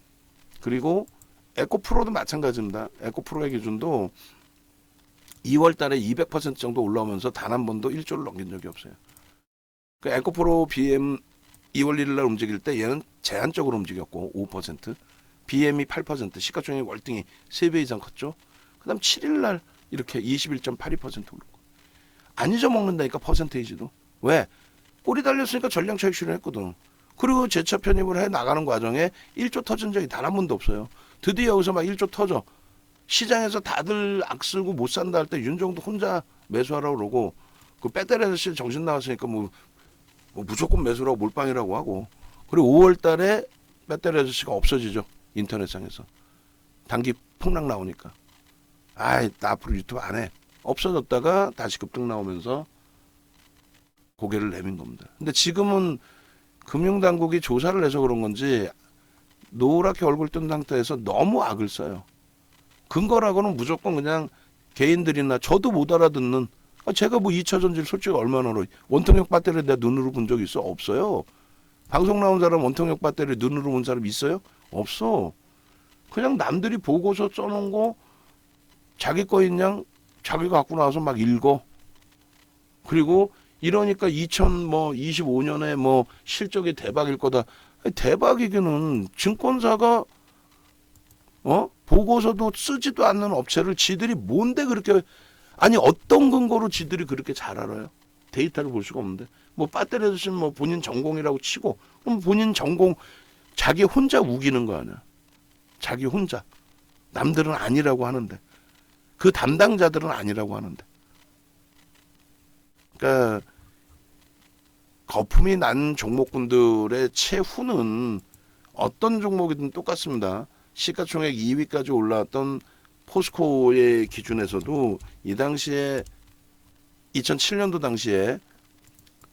그리고 에코프로도 마찬가지입니다. 에코프로의 기준도 2월 달에 200% 정도 올라오면서 단 한 번도 1조를 넘긴 적이 없어요. 그 에코프로 BM 2월 1일 날 움직일 때 얘는 제한적으로 움직였고 5%, BM이 8%, 시가총액 월등히 3배 이상 컸죠. 그 다음 7일 날 이렇게 21.82% 오르고. 안 잊어먹는다니까 퍼센테이지도. 왜? 꼬리 달렸으니까 전량 차익 실현했거든. 그리고 재차 편입을 해 나가는 과정에 1조 터진 적이 단 한 번도 없어요. 드디어 여기서 막 1조 터져. 시장에서 다들 악쓰고 못 산다 할 때 윤종도 혼자 매수하라고 그러고, 그 배터리 아저씨 정신 나갔으니까 뭐 무조건 매수라고 몰빵이라고 하고, 그리고 5월 달에 배터리 아저씨가 없어지죠. 인터넷상에서. 단기 폭락 나오니까. 아이, 나 앞으로 유튜브 안 해. 없어졌다가 다시 급등 나오면서 고개를 내민 겁니다. 근데 지금은 금융당국이 조사를 해서 그런 건지 노랗게 얼굴 뜬 상태에서 너무 악을 써요. 근거라고는 무조건 그냥 개인들이나 저도 못 알아듣는, 제가 뭐 2차 전지를 솔직히 얼마나 원통역 배터리 내가 눈으로 본 적 있어? 없어요. 방송 나온 사람 원통역 배터리 눈으로 본 사람 있어요? 없어. 그냥 남들이 보고서 써놓은 거 자기 거인 양 자기가 갖고 나와서 막 읽어. 그리고 이러니까 2025년에 뭐 실적이 대박일 거다. 대박이기는 증권사가 보고서도 쓰지도 않는 업체를 지들이 뭔데 그렇게, 아니 어떤 근거로 지들이 그렇게 잘 알아요? 데이터를 볼 수가 없는데. 뭐 배터리 아저씨 뭐 본인 전공이라고 치고, 그럼 본인 전공 자기 혼자 우기는 거 아니야. 자기 혼자. 남들은 아니라고 하는데. 그 담당자들은 아니라고 하는데. 그러니까 거품이 난 종목군들의 최후는 어떤 종목이든 똑같습니다. 시가총액 2위까지 올라왔던 포스코의 기준에서도 이 당시에 2007년도 당시에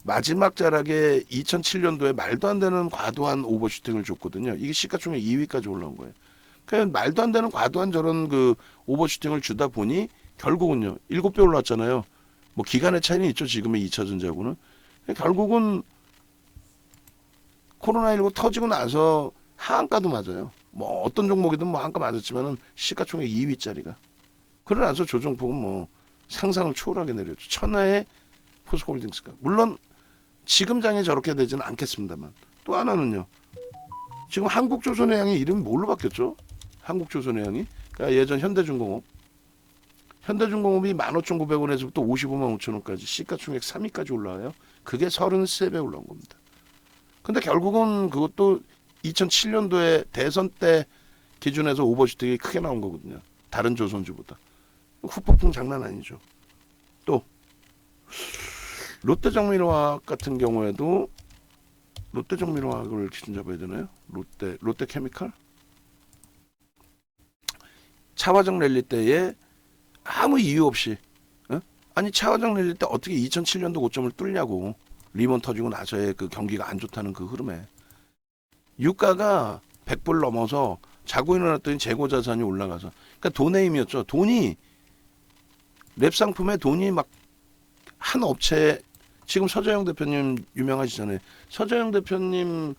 마지막 자락에 2007년도에 말도 안 되는 과도한 오버슈팅을 줬거든요. 이게 시가총액 2위까지 올라온 거예요. 그냥 말도 안 되는 과도한 저런 그 오버슈팅을 주다 보니 결국은요 7배 올랐잖아요. 뭐 기간의 차이는 있죠. 지금의 2차전지하고는. 결국은 코로나19 터지고 나서 하한가도 맞아요. 뭐 어떤 종목이든 뭐 한가 맞았지만은 시가총액 2위짜리가. 그러나서 조정폭은 뭐 상상을 초월하게 내렸죠. 천하의 포스코홀딩스가. 물론 지금 장에 저렇게 되지는 않겠습니다만. 또 하나는요. 지금 한국조선해양의 이름이 뭘로 바뀌었죠? 한국조선해양이. 그러니까 예전 현대중공업. 현대중공업이 15,900원에서부터 55만 5천원까지 시가총액 3위까지 올라와요. 그게 33배 올라온 겁니다. 근데 결국은 그것도 2007년도에 대선 때 기준에서 오버슈팅이 크게 나온 거거든요. 다른 조선주보다. 후폭풍 장난 아니죠. 또 롯데정밀화학 같은 경우에도 롯데정밀화학을 기준 잡아야 되나요? 롯데케미칼? 차화정 랠리 때에 아무 이유 없이 아니 차화정 랠리 때 어떻게 2007년도 고점을 뚫냐고. 리먼 터지고 나서의 그 경기가 안 좋다는 그 흐름에 유가가 100불 넘어서 자고 일어났더니 재고 자산이 올라가서, 그러니까 돈의 힘이었죠. 돈이 랩 상품에 돈이 막 한 업체, 지금 서재영 대표님 유명하시잖아요. 서재영 대표님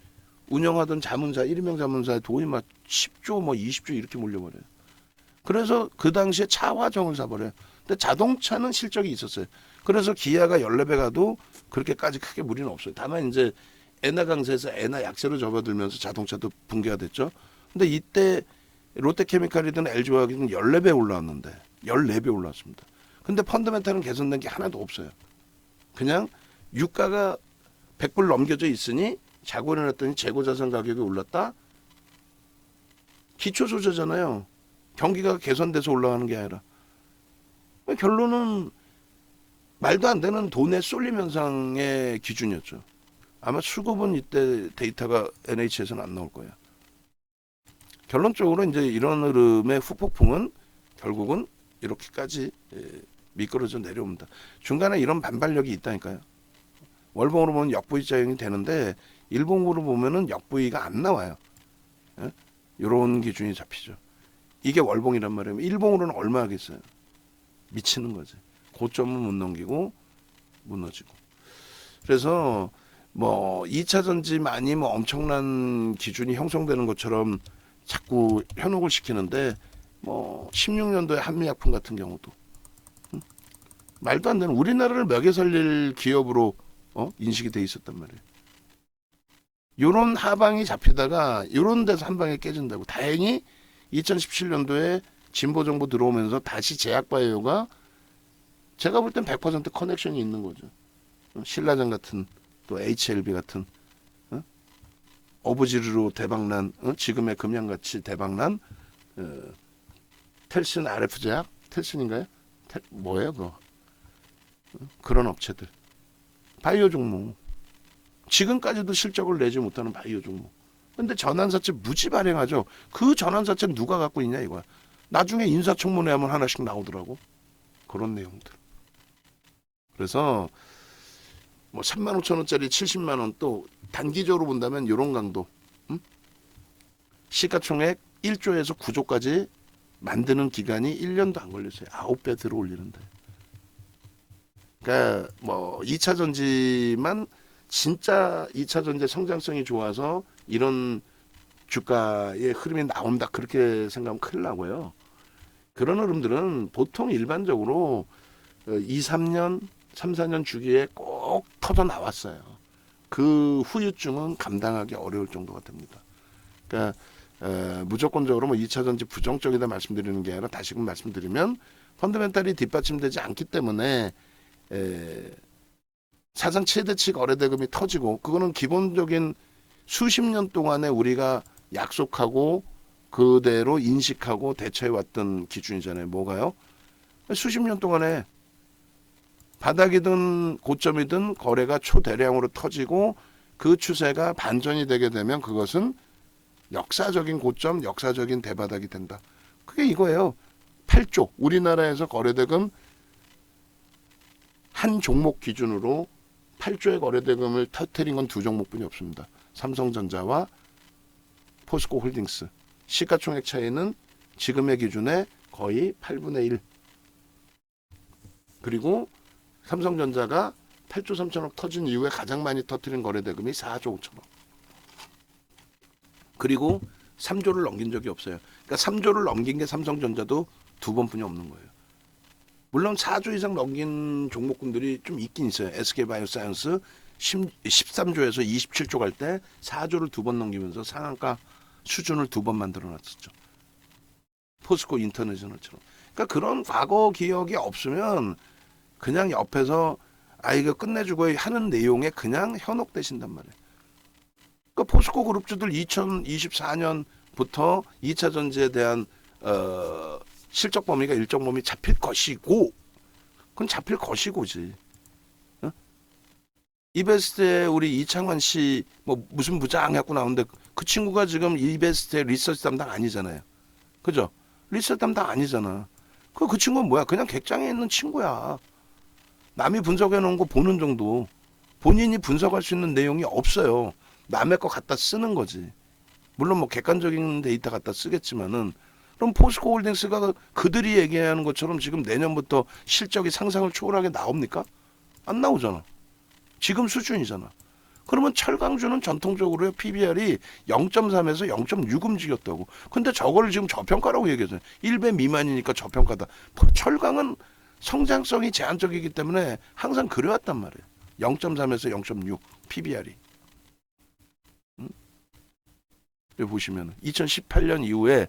운영하던 자문사 1인명 자문사에 돈이 막 10조 뭐 20조 이렇게 몰려버려요. 그래서 그 당시에 차화정을 사버려요. 근데 자동차는 실적이 있었어요. 그래서 기아가 14배 가도 그렇게까지 크게 무리는 없어요. 다만 이제 엔화 강세에서 엔화 약세로 접어들면서 자동차도 붕괴가 됐죠. 근데 이때 롯데케미칼이든 LG화학이든 14배 올라왔는데 14배 올라왔습니다. 근데 펀더멘탈은 개선된 게 하나도 없어요. 그냥 유가가 100불 넘겨져 있으니 자고 일어났더니 재고자산 가격이 올랐다. 기초소재잖아요. 경기가 개선돼서 올라가는 게 아니라. 결론은 말도 안 되는 돈의 쏠림 현상의 기준이었죠. 아마 수급은 이때 데이터가 NH에서는 안 나올 거예요. 결론적으로 이제 이런 흐름의 후폭풍은 결국은 이렇게까지 미끄러져 내려옵니다. 중간에 이런 반발력이 있다니까요. 월봉으로 보면 역부의작용이 되는데 일봉으로 보면은 역부의가 안 나와요. 이런 기준이 잡히죠. 이게 월봉이란 말이에요. 일봉으로는 얼마 하겠어요? 미치는 거지. 고점은 못 넘기고 무너지고. 그래서 뭐 2차 전지만이 뭐 엄청난 기준이 형성되는 것처럼 자꾸 현혹을 시키는데 뭐 16년도에 한미약품 같은 경우도 말도 안 되는 우리나라를 먹여 살릴 기업으로 인식이 돼 있었단 말이에요. 요런 하방이 잡히다가 요런 데서 한 방에 깨진다고. 다행히 2017년도에 진보 정부 들어오면서 다시 제약바이오가 제가 볼 땐 100% 커넥션이 있는 거죠. 신라젠 같은 또 HLB 같은 어부지르로 대박난 지금의 금양같이 대박난 텔슨 RF 제약 텔슨인가요? 뭐예요 그거? 그런 업체들 바이오 종목 지금까지도 실적을 내지 못하는 바이오 종목. 근데 전환사채 무지 발행하죠. 그 전환사채 누가 갖고 있냐 이거야. 나중에 인사청문회 하면 하나씩 나오더라고. 그런 내용들. 그래서 뭐 35,000원짜리 70만 원 또 단기적으로 본다면 이런 강도. 시가총액 1조에서 9조까지 만드는 기간이 1년도 안 걸렸어요. 9배 들어 올리는데. 그러니까 뭐 2차 전지만 진짜 2차 전지 성장성이 좋아서 이런 주가의 흐름이 나온다 그렇게 생각하면 큰일 나고요. 그런 흐름들은 보통 일반적으로 2, 3년, 3, 4년 주기에 꼭 터져 나왔어요. 그 후유증은 감당하기 어려울 정도가 됩니다. 그러니까 무조건적으로 뭐 2차 전지 부정적이다 말씀드리는 게 아니라 다시금 말씀드리면 펀더멘탈이 뒷받침되지 않기 때문에 사상 최대치 거래대금이 터지고 그거는 기본적인 수십 년 동안에 우리가 약속하고 그대로 인식하고 대처해왔던 기준이잖아요. 뭐가요? 수십 년 동안에 바닥이든 고점이든 거래가 초대량으로 터지고 그 추세가 반전이 되게 되면 그것은 역사적인 고점, 역사적인 대바닥이 된다. 그게 이거예요. 8조. 우리나라에서 거래대금 한 종목 기준으로 8조의 거래대금을 터뜨린 건 두 종목뿐이 없습니다. 삼성전자와 포스코 홀딩스. 시가총액 차이는 지금의 기준에 거의 8분의 1. 그리고 삼성전자가 8조 3천억 터진 이후에 가장 많이 터뜨린 거래대금이 4조 5천억. 그리고 3조를 넘긴 적이 없어요. 그러니까 3조를 넘긴 게 삼성전자도 두 번뿐이 없는 거예요. 물론 4조 이상 넘긴 종목군들이 좀 있긴 있어요. SK바이오사이언스 13조에서 27조 갈 때 4조를 두 번 넘기면서 상한가 수준을 두 번 만들어 놨었죠. 포스코 인터내셔널처럼. 그러니까 그런 과거 기억이 없으면 그냥 옆에서 이거 끝내주고 하는 내용에 그냥 현혹되신단 말이에요. 그러니까 포스코 그룹주들 2024년부터 2차 전지에 대한 실적 범위가 일정 범위 잡힐 것이고 그건 잡힐 것이고지. 이베스트에 우리 이창환 씨 뭐 무슨 부장 해갖고 나오는데 그 친구가 지금 이베스트의 리서치 담당 아니잖아요. 그죠? 리서치 담당 아니잖아. 그 친구는 뭐야? 그냥 객장에 있는 친구야. 남이 분석해 놓은 거 보는 정도. 본인이 분석할 수 있는 내용이 없어요. 남의 거 갖다 쓰는 거지. 물론 뭐 객관적인 데이터 갖다 쓰겠지만은 그럼 포스코 홀딩스가 그들이 얘기하는 것처럼 지금 내년부터 실적이 상상을 초월하게 나옵니까? 안 나오잖아. 지금 수준이잖아. 그러면 철강주는 전통적으로 PBR이 0.3에서 0.6 움직였다고. 근데 저걸 지금 저평가라고 얘기하잖아요. 1배 미만이니까 저평가다. 철강은 성장성이 제한적이기 때문에 항상 그래왔단 말이에요. 0.3에서 0.6 PBR이. 여기 보시면 2018년 이후에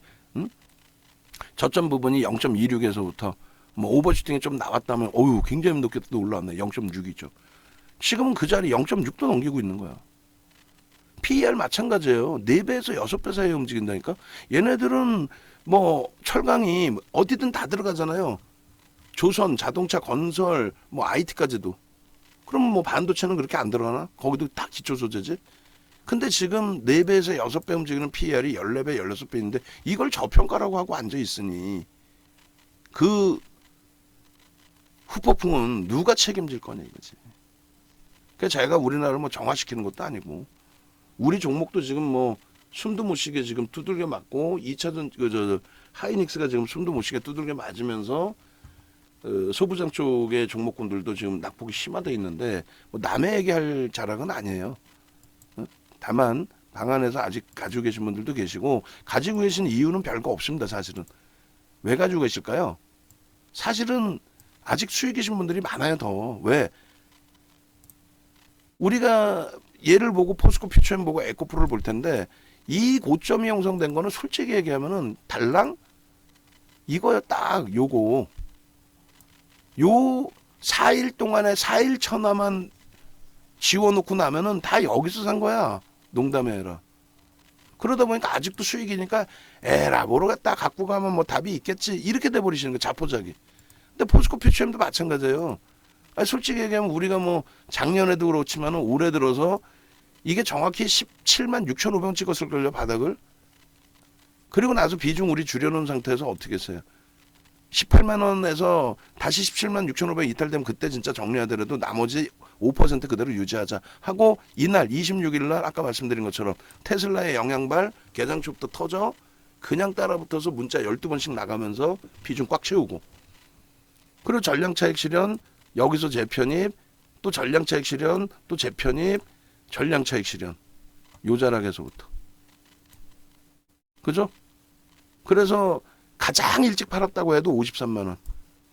저점 부분이 0.26에서부터 뭐 오버슈팅이 좀 나왔다면 어유 굉장히 높게 또 올라왔네. 0.6이죠. 지금은 그 자리 0.6도 넘기고 있는 거야. PER 마찬가지예요. 4배에서 6배 사이에 움직인다니까. 얘네들은 뭐 철강이 어디든 다 들어가잖아요. 조선, 자동차, 건설, 뭐 IT까지도. 그럼 뭐 반도체는 그렇게 안 들어가나? 거기도 다 기초 소재지. 근데 지금 4배에서 6배 움직이는 PER이 14배, 16배인데 이걸 저평가라고 하고 앉아 있으니 그 후폭풍은 누가 책임질 거냐 이거지. 그러니까 제가 우리나라를 뭐 정화시키는 것도 아니고 우리 종목도 지금 뭐 숨도 못 쉬게 지금 두들겨 맞고 2차전 하이닉스가 지금 숨도 못 쉬게 두들겨 맞으면서 소부장 쪽의 종목군들도 지금 낙폭이 심화돼 있는데 뭐 남의 얘기할 자락은 아니에요. 다만 방 안에서 아직 가지고 계신 분들도 계시고 가지고 계신 이유는 별거 없습니다. 사실은 왜 가지고 계실까요? 사실은 아직 수익이신 분들이 많아요. 더 왜? 우리가 얘를 보고 포스코 퓨처엠 보고 에코프로를 볼 텐데 이 고점이 형성된 거는 솔직히 얘기하면은 달랑 이거야 딱 요거 요 4일 동안에 4일 천하만 지워놓고 나면은 다 여기서 산 거야. 농담이 아니라. 그러다 보니까 아직도 수익이니까 에라 모르겠다 갖고 가면 뭐 답이 있겠지 이렇게 돼버리시는 거 자포자기. 근데 포스코 퓨처엠도 마찬가지예요. 아니, 솔직히 얘기하면 우리가 뭐 작년에도 그렇지만은 올해 들어서 이게 정확히 17만 6,500원 찍었을 걸요 바닥을. 그리고 나서 비중 우리 줄여놓은 상태에서 어떻게 했어요? 18만 원에서 다시 17만 6,500원 이탈되면 그때 진짜 정리하더라도 나머지 5% 그대로 유지하자 하고 이날 26일 날 아까 말씀드린 것처럼 테슬라의 영향발 개장초부터 터져 그냥 따라붙어서 문자 12번씩 나가면서 비중 꽉 채우고 그리고 전량차익 실현 여기서 재편입 또 전량차익 실현 또 재편입 전량차익 실현 요 자락에서부터 그죠? 그래서 가장 일찍 팔았다고 해도 53만 원.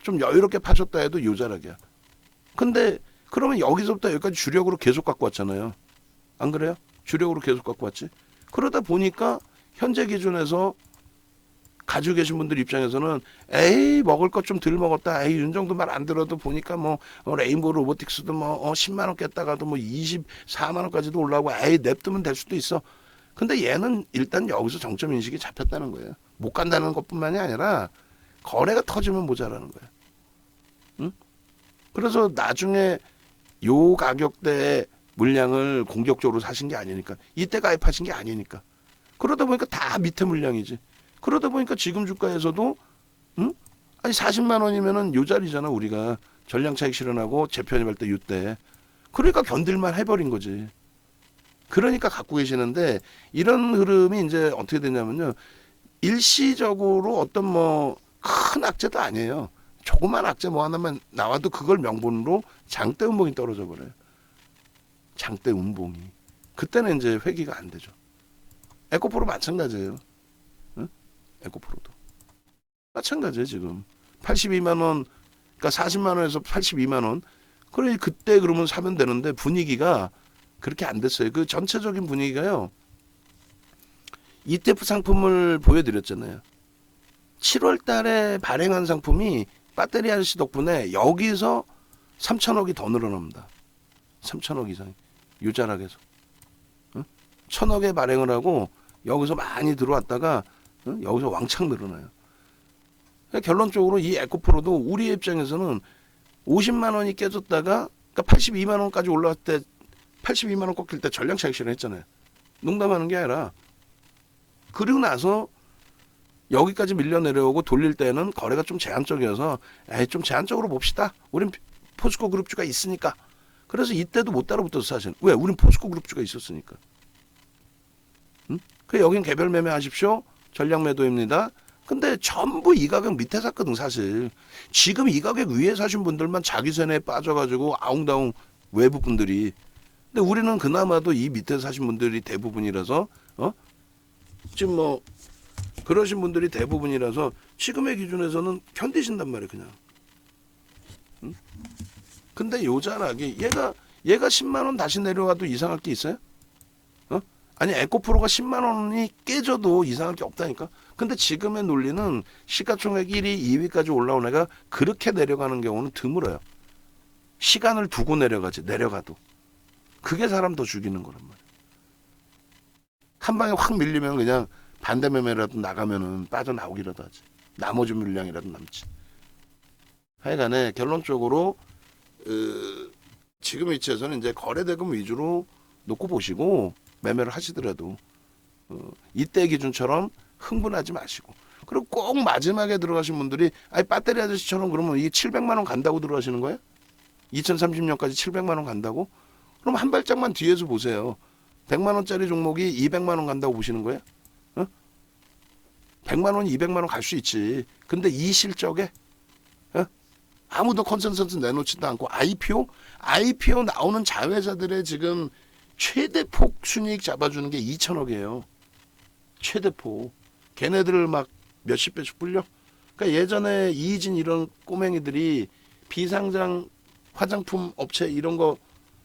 좀 여유롭게 파셨다 해도 요 자락이야. 근데 그러면 여기서부터 여기까지 주력으로 계속 갖고 왔잖아요. 안 그래요? 주력으로 계속 갖고 왔지. 그러다 보니까 현재 기준에서 가지고 계신 분들 입장에서는 에이 먹을 것 좀 덜 먹었다. 에이 윤 정도 말 안 들어도 보니까 뭐 레인보우 로보틱스도 뭐 10만 원 깼다가도 뭐 24만 원까지도 올라오고 에이 냅두면 될 수도 있어. 근데 얘는 일단 여기서 정점 인식이 잡혔다는 거예요. 못 간다는 것뿐만이 아니라 거래가 터지면 모자라는 거예요. 응? 그래서 나중에 요 가격대의 물량을 공격적으로 사신 게 아니니까 이때 가입하신 게 아니니까 그러다 보니까 다 밑에 물량이지. 그러다 보니까 지금 주가에서도 응? 아니 40만 원이면은 요 자리잖아 우리가 전량차익 실현하고 재편입할 때 요때 그러니까 견딜만 해버린 거지. 그러니까 갖고 계시는데 이런 흐름이 이제 어떻게 되냐면요. 일시적으로 어떤 뭐 큰 악재도 아니에요. 조그만 악재 뭐 하나만 나와도 그걸 명분으로 장대 운봉이 떨어져 버려요. 장대 운봉이. 그때는 이제 회귀가 안 되죠. 에코프로 마찬가지예요. 응? 에코프로도. 마찬가지예요 지금. 82만 원, 그러니까 40만 원에서 82만 원. 그래 그때 그러면 사면 되는데 분위기가 그렇게 안 됐어요. 그 전체적인 분위기가요. ETF 상품을 보여드렸잖아요. 7월 달에 발행한 상품이 배터리 아저씨 덕분에 여기서 3천억이 더 늘어납니다. 3천억 이상. 유자락에서. 응? 1,000억에 발행을 하고 여기서 많이 들어왔다가 응? 여기서 왕창 늘어나요. 결론적으로 이 에코프로도 우리 입장에서는 50만 원이 깨졌다가 그러니까 82만 원까지 올라갈 때 82만 원 꺾일 때 전량차익 실현했잖아요. 농담하는 게 아니라 그리고 나서 여기까지 밀려 내려오고 돌릴 때는 거래가 좀 제한적이어서 에이 좀 제한적으로 봅시다. 우린 포스코 그룹주가 있으니까. 그래서 이때도 못 따라붙어서 사실 왜? 우린 포스코 그룹주가 있었으니까. 응? 그 여긴 개별 매매하십시오. 전량 매도입니다. 근데 전부 이 가격 밑에 샀거든 사실. 지금 이 가격 위에 사신 분들만 자기 세뇌에 빠져가지고 아웅다웅 외부 분들이. 근데 우리는 그나마도 이 밑에 사신 분들이 대부분이라서 지금 뭐 그러신 분들이 대부분이라서 지금의 기준에서는 견디신단 말이에요 그냥. 응? 근데 요 자락이 얘가 10만 원 다시 내려와도 이상할 게 있어요? 아니 에코프로가 10만 원이 깨져도 이상할 게 없다니까. 근데 지금의 논리는 시가총액 1위, 2위까지 올라온 애가 그렇게 내려가는 경우는 드물어요. 시간을 두고 내려가지 내려가도. 그게 사람 더 죽이는 거란 말이에요. 한 방에 확 밀리면 그냥 반대 매매라도 나가면은 빠져나오기라도 하지. 나머지 물량이라도 남지. 하여간에 결론적으로 지금 위치에서는 이제 거래대금 위주로 놓고 보시고 매매를 하시더라도 이때 기준처럼 흥분하지 마시고 그리고 꼭 마지막에 들어가신 분들이 아니 배터리 아저씨처럼 그러면 이게 700만 원 간다고 들어가시는 거예요? 2030년까지 700만 원 간다고? 그럼 한 발짝만 뒤에서 보세요. 100만 원짜리 종목이 200만 원 간다고 보시는 거예요? 100만 원, 200만 원 갈 수 있지. 근데 이 실적에 아무도 컨센서스 내놓지도 않고 IPO 나오는 자회사들의 지금 최대폭 순이익 잡아주는 게 2천억이에요. 최대폭. 걔네들을 막 몇십 배씩 불려. 그러니까 예전에 이희진 이런 꼬맹이들이 비상장 화장품 업체 이런 거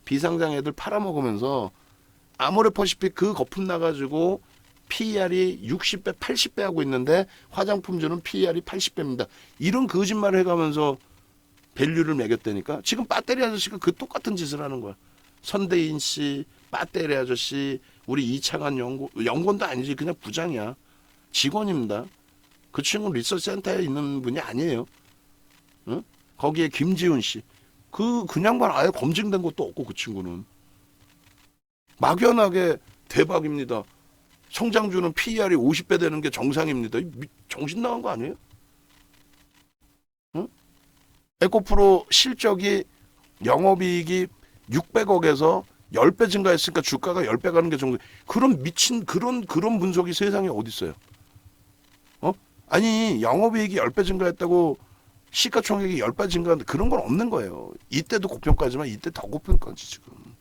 비상장 애들 팔아먹으면서 아모레퍼시픽 그 거품 나가지고 PER이 60배, 80배 하고 있는데 화장품주는 PER이 80배입니다. 이런 거짓말을 해가면서 밸류를 매겼다니까. 지금 배터리 아저씨가 그 똑같은 짓을 하는 거야. 선대인 씨, 배터리 아저씨, 우리 이창환 연구원도 아니지. 그냥 부장이야. 직원입니다. 그 친구는 리서치 센터에 있는 분이 아니에요. 응? 거기에 김지훈 씨. 그냥 말 아예 검증된 것도 없고 그 친구는. 막연하게 대박입니다. 성장주는 PER이 50배 되는 게 정상입니다. 정신 나간 거 아니에요? 응? 에코프로 실적이 영업이익이 600억에서 10배 증가했으니까 주가가 10배 가는 게 정상. 그런 미친 그런 분석이 세상에 어디 있어요? 아니 영업이익이 10배 증가했다고 시가총액이 10배 증가하는데 그런 건 없는 거예요. 이때도 고평가지만 이때 더 고평가지 지금.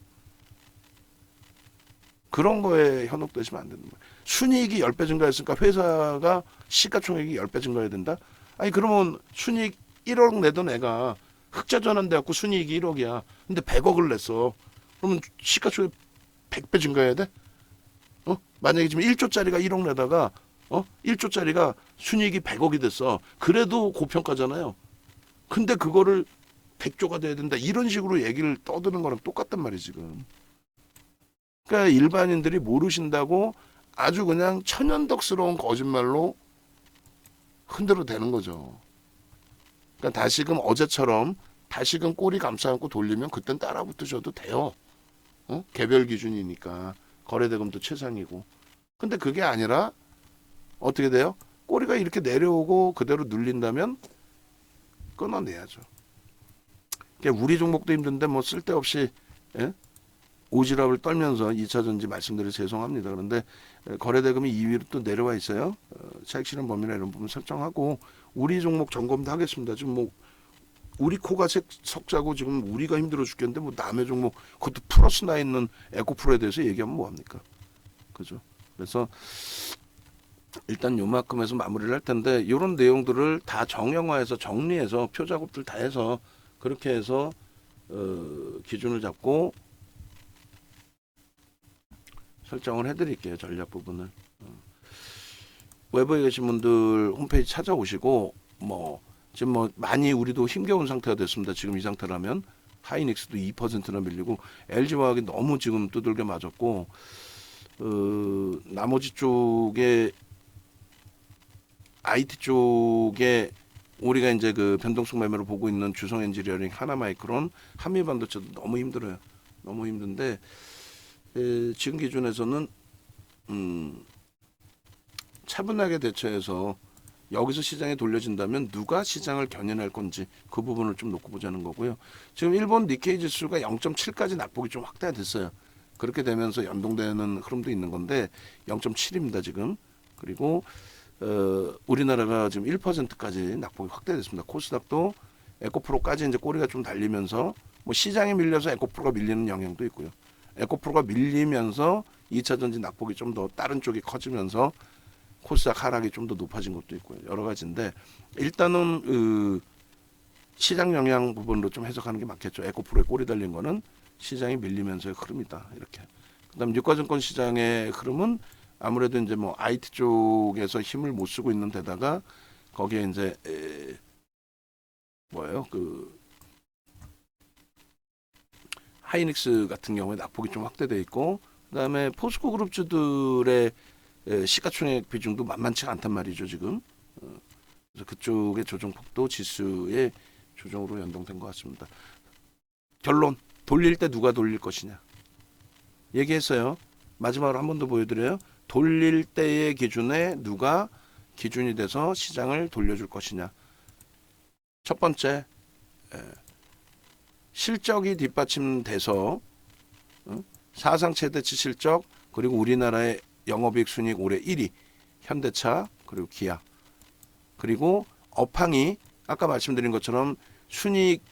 그런 거에 현혹되시면 안 되는 거예요. 순이익이 10배 증가했으니까 회사가 시가총액이 10배 증가해야 된다? 아니 그러면 순이익 1억 내던 애가 흑자 전환돼갖고 순이익이 1억이야. 근데 100억을 냈어. 그러면 시가총액 100배 증가해야 돼? 만약에 지금 1조짜리가 1억 내다가 1조짜리가 순이익이 100억이 됐어. 그래도 고평가잖아요. 근데 그거를 100조가 돼야 된다. 이런 식으로 얘기를 떠드는 거랑 똑같단 말이에요, 지금. 그러니까 일반인들이 모르신다고 아주 그냥 천연덕스러운 거짓말로 흔들어 대는 거죠. 그러니까 다시금 어제처럼 다시금 꼬리 감싸 안고 돌리면 그땐 따라붙으셔도 돼요. 개별 기준이니까 거래대금도 최상이고. 근데 그게 아니라 어떻게 돼요? 꼬리가 이렇게 내려오고 그대로 눌린다면 끊어내야죠. 그러니까 우리 종목도 힘든데 뭐 쓸데없이 오지랖을 떨면서 2차전지 말씀드려 죄송합니다. 그런데 거래대금이 2위로 또 내려와 있어요. 차익 실현 범위나 이런 부분 설정하고 우리 종목 점검도 하겠습니다. 지금 뭐 우리 코가 석자고 지금 우리가 힘들어 죽겠는데 뭐 남의 종목 그것도 플러스 나 있는 에코프로에 대해서 얘기하면 뭐합니까? 그죠? 그래서 일단 요만큼에서 마무리를 할 텐데 이런 내용들을 다 정형화해서 정리해서 표 작업들 다 해서 그렇게 해서 기준을 잡고 설정을 해드릴게요. 전략 부분을. 외부에 계신 분들 홈페이지 찾아오시고 뭐 지금 뭐 많이 우리도 힘겨운 상태가 됐습니다. 지금 이 상태라면 하이닉스도 2%나 밀리고 LG화학이 너무 지금 두들겨 맞았고 나머지 쪽에 IT 쪽에 우리가 이제 그 변동성 매매로 보고 있는 주성 엔지니어링, 하나마이크론, 한미반도체도 너무 힘들어요. 너무 힘든데 지금 기준에서는 차분하게 대처해서 여기서 시장에 돌려진다면 누가 시장을 견인할 건지 그 부분을 좀 놓고 보자는 거고요. 지금 일본 니케이 지수가 0.7까지 낙폭이 좀 확대됐어요. 그렇게 되면서 연동되는 흐름도 있는 건데 0.7입니다 지금. 그리고 우리나라가 지금 1%까지 낙폭이 확대됐습니다. 코스닥도 에코프로까지 이제 꼬리가 좀 달리면서 뭐 시장에 밀려서 에코프로가 밀리는 영향도 있고요. 에코프로가 밀리면서 2차 전지 낙폭이 좀 더 다른 쪽이 커지면서 코스닥 하락이 좀 더 높아진 것도 있고요. 여러 가지인데 일단은 시장 영향 부분으로 좀 해석하는 게 맞겠죠. 에코프로에 꼬리 달린 거는 시장이 밀리면서의 흐름이다. 이렇게. 그다음 유가증권 시장의 흐름은 아무래도 이제 뭐 IT 쪽에서 힘을 못 쓰고 있는 데다가 거기에 이제 하이닉스 같은 경우에 낙폭이 좀 확대돼 있고 그다음에 포스코 그룹주들의 시가총액 비중도 만만치가 않단 말이죠 지금. 그래서 그쪽의 조정폭도 지수의 조정으로 연동된 것 같습니다. 결론 돌릴 때 누가 돌릴 것이냐 얘기했어요. 마지막으로 한 번 더 보여드려요. 돌릴 때의 기준에 누가 기준이 돼서 시장을 돌려줄 것이냐. 첫 번째 실적이 뒷받침돼서 사상 최대치 실적 그리고 우리나라의 영업이익 순이익 올해 1위 현대차 그리고 기아 그리고 업황이 아까 말씀드린 것처럼 순이익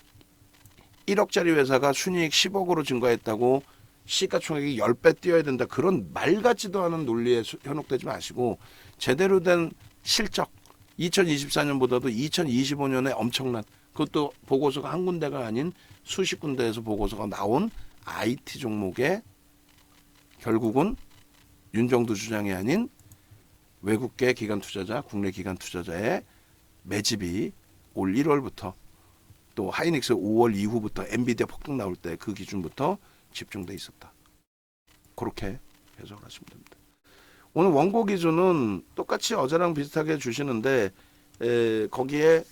1억짜리 회사가 순이익 10억으로 증가했다고 시가총액이 10배 뛰어야 된다. 그런 말 같지도 않은 논리에 현혹되지 마시고 제대로 된 실적 2024년보다도 2025년에 엄청난 그것도 보고서가 한 군데가 아닌 수십 군데에서 보고서가 나온 IT 종목에 결국은 윤정두 주장이 아닌 외국계 기관 투자자, 국내 기관 투자자의 매집이 올 1월부터 또 하이닉스 5월 이후부터 엔비디아 폭등 나올 때 그 기준부터 집중돼 있었다. 그렇게 해석을 하시면 됩니다. 오늘 원고 기준은 똑같이 어제랑 비슷하게 주시는데 거기에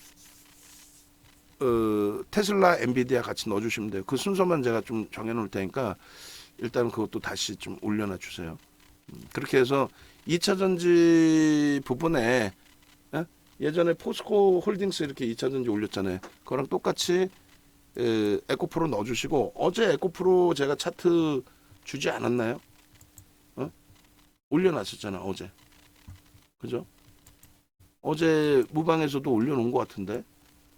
테슬라, 엔비디아 같이 넣어주시면 돼요. 그 순서만 제가 좀 정해놓을 테니까 일단 그것도 다시 좀 올려놔 주세요. 그렇게 해서 2차전지 부분에 예전에 포스코 홀딩스 이렇게 2차전지 올렸잖아요. 그거랑 똑같이 에코프로 넣어주시고 어제 에코프로 제가 차트 주지 않았나요? 올려놨었잖아 어제. 그죠? 어제 무방에서도 올려놓은 것 같은데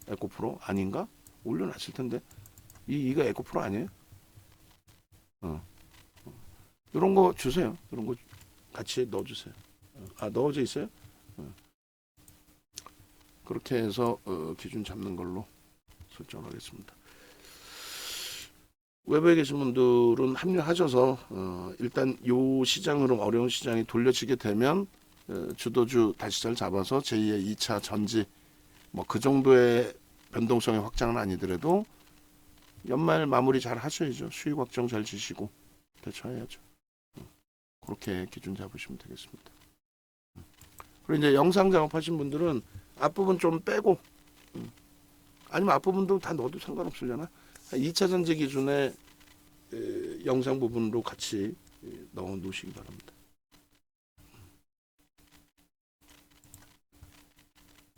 에코프로 아닌가? 올려놨을 텐데 이거 에코프로 아니에요? 이런 거 주세요. 이런 거 같이 넣어주세요. 넣어져 있어요? 그렇게 해서 기준 잡는 걸로 설정을 하겠습니다. 외부에 계신 분들은 합류하셔서 일단 요 시장으로 어려운 시장이 돌려지게 되면 주도주 다시 잘 잡아서 제2의 2차 전지 뭐 그 정도의 변동성의 확장은 아니더라도 연말 마무리 잘 하셔야죠. 수익 확정 잘 지시고 대처해야죠. 그렇게 기준 잡으시면 되겠습니다. 그리고 이제 영상 작업하신 분들은 앞부분 좀 빼고 아니면 앞부분도 다 넣어도 상관없으려나? 2차 전지 기준의 영상 부분으로 같이 넣어 놓으시기 바랍니다.